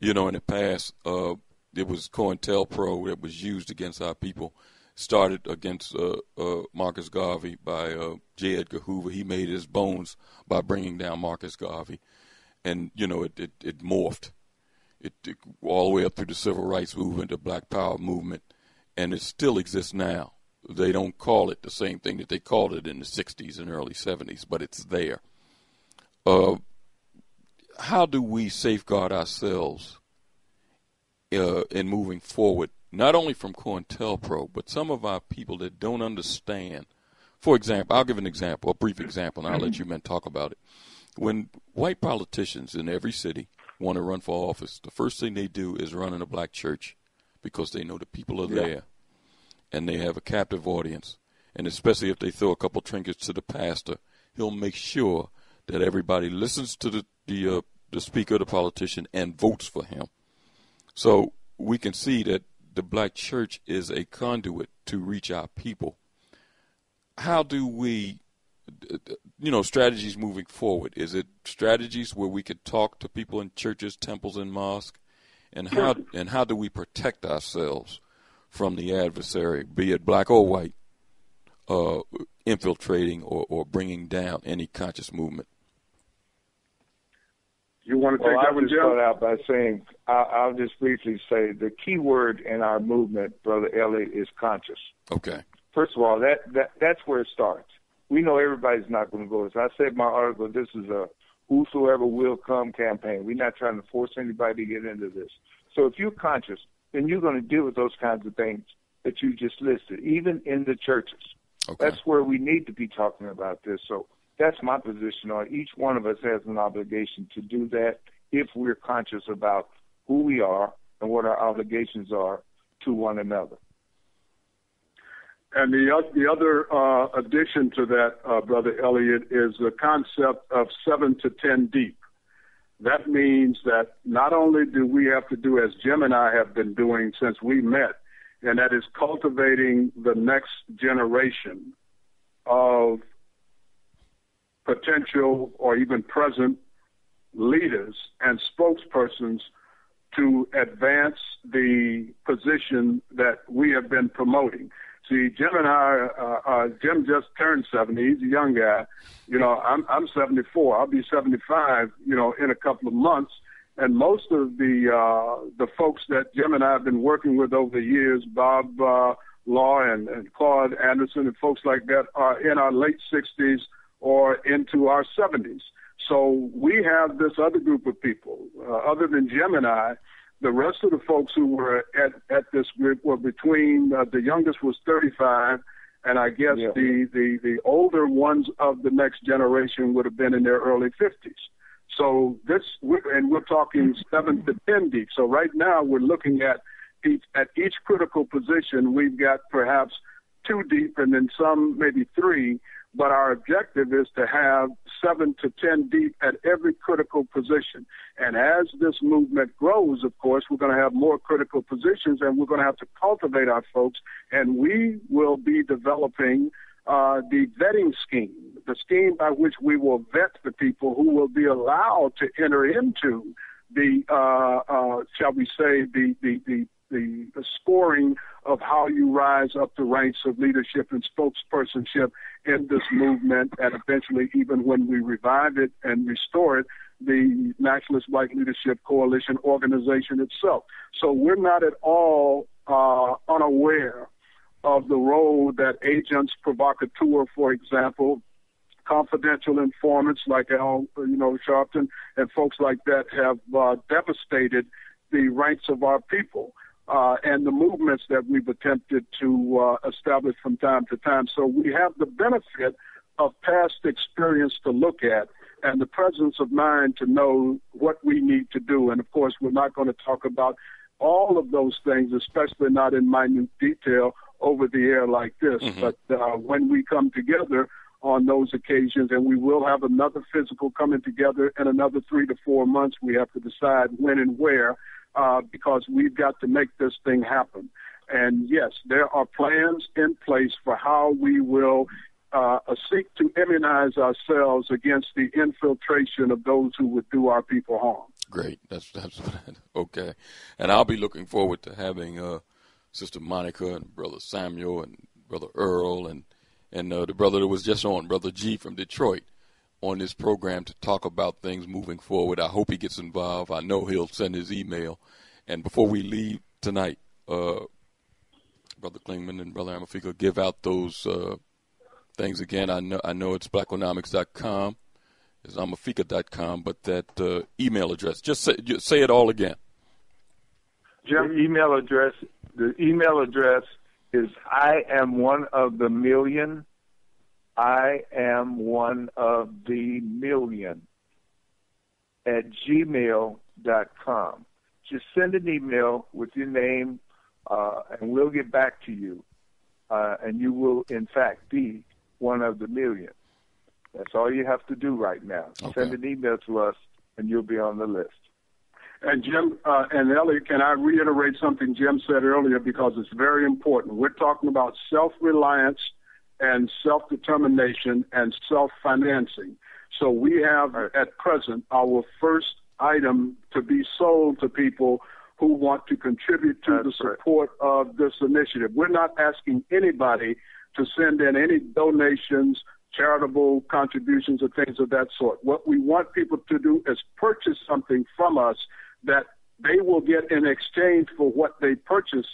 In the past, it was COINTELPRO that was used against our people. Started against Marcus Garvey by J. Edgar Hoover. He made his bones by bringing down Marcus Garvey. And, it morphed. It all the way up through the civil rights movement, the Black Power movement, and it still exists now. They don't call it the same thing that they called it in the 60s and early 70s, but it's there. How do we safeguard ourselves in moving forward? Not only from COINTELPRO, but some of our people that don't understand. For example, I'll give an example, a brief example, and I'll let you men talk about it. When white politicians in every city want to run for office, the first thing they do is run in a black church because they know the people are there and they have a captive audience. And especially if they throw a couple trinkets to the pastor, he'll make sure that everybody listens to the speaker, the politician, and votes for him. So we can see that the black church is a conduit to reach our people. How do we strategies moving forward? Is it strategies where we could talk to people in churches, temples, and mosques? And how do we protect ourselves from the adversary, be it black or white, infiltrating or bringing down any conscious movement? You want to take that one, Jim? I'll just start out by saying, I'll just briefly say the key word in our movement, Brother Elliott, is conscious. Okay. First of all, that's where it starts. We know everybody's not going to go. As I said in my article, this is a whosoever will come campaign. We're not trying to force anybody to get into this. So if you're conscious, then you're going to deal with those kinds of things that you just listed, even in the churches. Okay. That's where we need to be talking about this. So that's my position on it. Each one of us has an obligation to do that if we're conscious about who we are and what our obligations are to one another. And the other addition to that, Brother Elliott, is the concept of 7 to 10 deep. That means that not only do we have to do as Jim and I have been doing since we met, and that is cultivating the next generation of potential or even present leaders and spokespersons to advance the position that we have been promoting. See, Jim and I, Jim just turned 70. He's a young guy. I'm 74. I'll be 75, in a couple of months. And most of the folks that Jim and I have been working with over the years, Bob Law and Claude Anderson and folks like that, are in our late 60s or into our 70s. So we have this other group of people, other than Jim and I. The rest of the folks who were at this group were between, the youngest was 35, and I guess the older ones of the next generation would have been in their early 50s. So we're talking 7 to 10 deep. So right now we're looking at each critical position, we've got perhaps 2 deep and then some maybe 3. But our objective is to have 7 to 10 deep at every critical position. And as this movement grows, of course, we're going to have more critical positions, and we're going to have to cultivate our folks. And we will be developing the vetting scheme, the scheme by which we will vet the people who will be allowed to enter into the, shall we say, the scoring of how you rise up the ranks of leadership and spokespersonship in this movement, and eventually, even when we revive it and restore it, the Nationalist White Leadership Coalition organization itself. So we're not at all unaware of the role that agents provocateur, for example, confidential informants like Al, Sharpton and folks like that have devastated the ranks of our people. And the movements that we've attempted to establish from time to time. So we have the benefit of past experience to look at and the presence of mind to know what we need to do. And, of course, we're not going to talk about all of those things, especially not in minute detail over the air like this. Mm-hmm. But when we come together on those occasions, and we will have another physical coming together in another 3 to 4 months, we have to decide when and where, because we've got to make this thing happen. And, yes, there are plans in place for how we will seek to immunize ourselves against the infiltration of those who would do our people harm. Great. That's okay. And I'll be looking forward to having Sister Monica and Brother Samuel and Brother Earl and the brother that was just on, Brother G from Detroit, on this program to talk about things moving forward. I hope he gets involved. I know he'll send his email. And before we leave tonight, Brother Clingman and Brother Amefica, give out those things again. I know it's blackonomics.com, it's amefica.com, but that email address, just say it all again. Jim, the email address is I am one of the million. I am one of the million at gmail.com. Just send an email with your name, and we'll get back to you. And you will, in fact, be one of the million. That's all you have to do right now. Okay. Send an email to us, and you'll be on the list. And Jim and Elliot, can I reiterate something Jim said earlier, because it's very important? We're talking about self-reliance and self-determination and self-financing. So we have at present our first item to be sold to people who want to contribute to the support of this initiative. We're not asking anybody to send in any donations, charitable contributions, or things of that sort. What we want people to do is purchase something from us that they will get in exchange for what they purchase,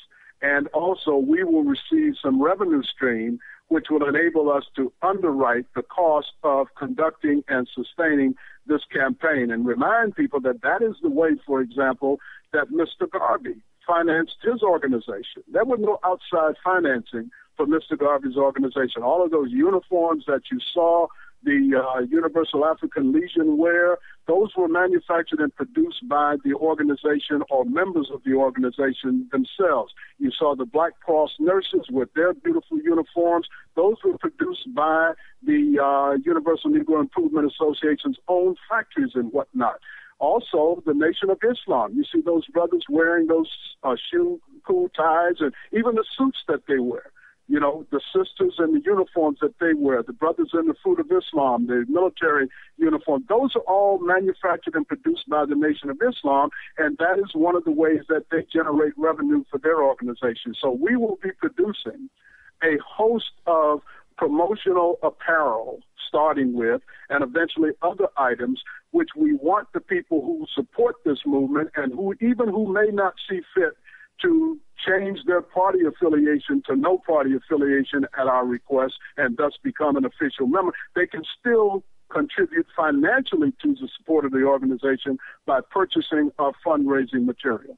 and also we will receive some revenue stream which will enable us to underwrite the cost of conducting and sustaining this campaign, and remind people that that is the way, for example, that Mr. Garvey financed his organization. There was no outside financing for Mr. Garvey's organization. All of those uniforms that you saw, the Universal African Legion wear, those were manufactured and produced by the organization or members of the organization themselves. You saw the Black Cross nurses with their beautiful uniforms. Those were produced by the Universal Negro Improvement Association's own factories and whatnot. Also, the Nation of Islam. You see those brothers wearing those shoe cool ties and even the suits that they wear. You know, the sisters in the uniforms that they wear, the brothers in the Fruit of Islam, the military uniform, those are all manufactured and produced by the Nation of Islam, and that is one of the ways that they generate revenue for their organization. So we will be producing a host of promotional apparel, starting with, and eventually other items, which we want the people who support this movement and who may not see fit to change their party affiliation to no party affiliation at our request and thus become an official member, they can still contribute financially to the support of the organization by purchasing our fundraising material.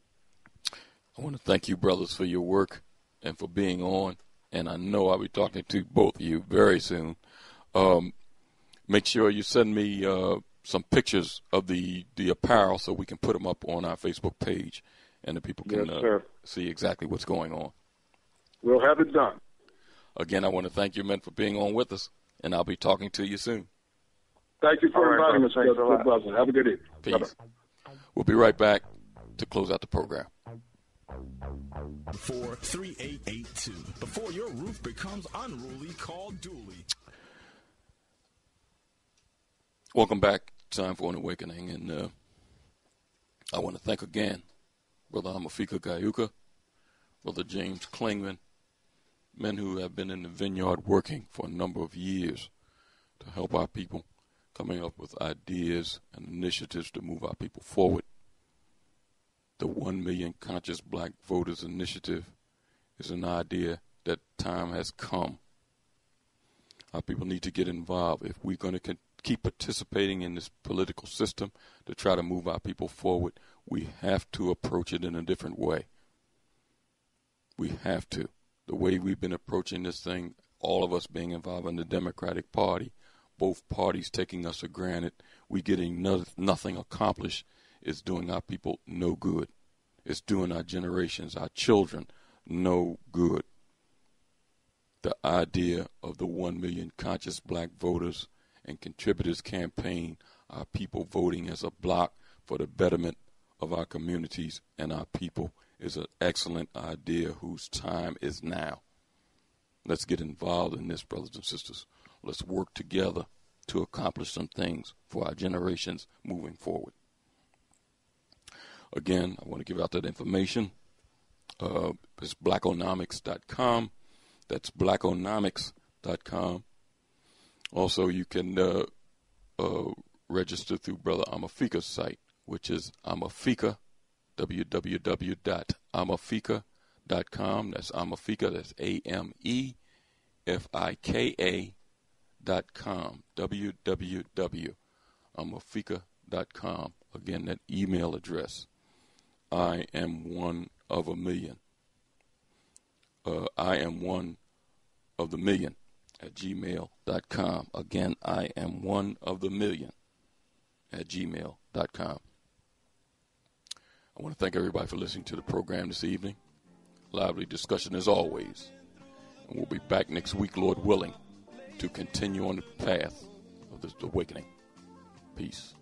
I want to thank you, brothers, for your work and for being on. And I know I'll be talking to both of you very soon. Make sure you send me some pictures of the apparel so we can put them up on our Facebook page and the people can see exactly what's going on. We'll have it done. Again, I want to thank you men for being on with us, and I'll be talking to you soon. Thank you for inviting us, brother. Have a good evening. Peace. Bye-bye. We'll be right back to close out the program. 43882. Before your roof becomes unruly, call Dooley. Welcome back. Time for an Awakening, and I want to thank again Brother Amefica Geuka, Brother James Clingman, men who have been in the vineyard working for a number of years to help our people, coming up with ideas and initiatives to move our people forward. The 1 Million Conscious Black Voters Initiative is an idea that time has come. Our people need to get involved. If we're going to keep participating in this political system to try to move our people forward, we have to approach it in a different way. We have to. The way we've been approaching this thing, all of us being involved in the Democratic Party, both parties taking us for granted, we getting nothing accomplished, is doing our people no good. It's doing our generations, our children, no good. The idea of the 1 million conscious black voters and contributors campaign, our people voting as a bloc for the betterment of our communities and our people, is an excellent idea whose time is now. Let's get involved in this, brothers and sisters. Let's work together to accomplish some things for our generations moving forward. Again, I want to give out that information. It's blackonomics.com. That's blackonomics.com. Also, you can register through Brother Amefica's site, which is Amefica, www.amefica.com. That's Amefica, that's AMEFIKA.com, www.amefica.com. Again, that email address. I am one of a million. I am one of the million at gmail.com. Again, I am one of the million at gmail.com. I want to thank everybody for listening to the program this evening. Lively discussion as always. And we'll be back next week, Lord willing, to continue on the path of this awakening. Peace.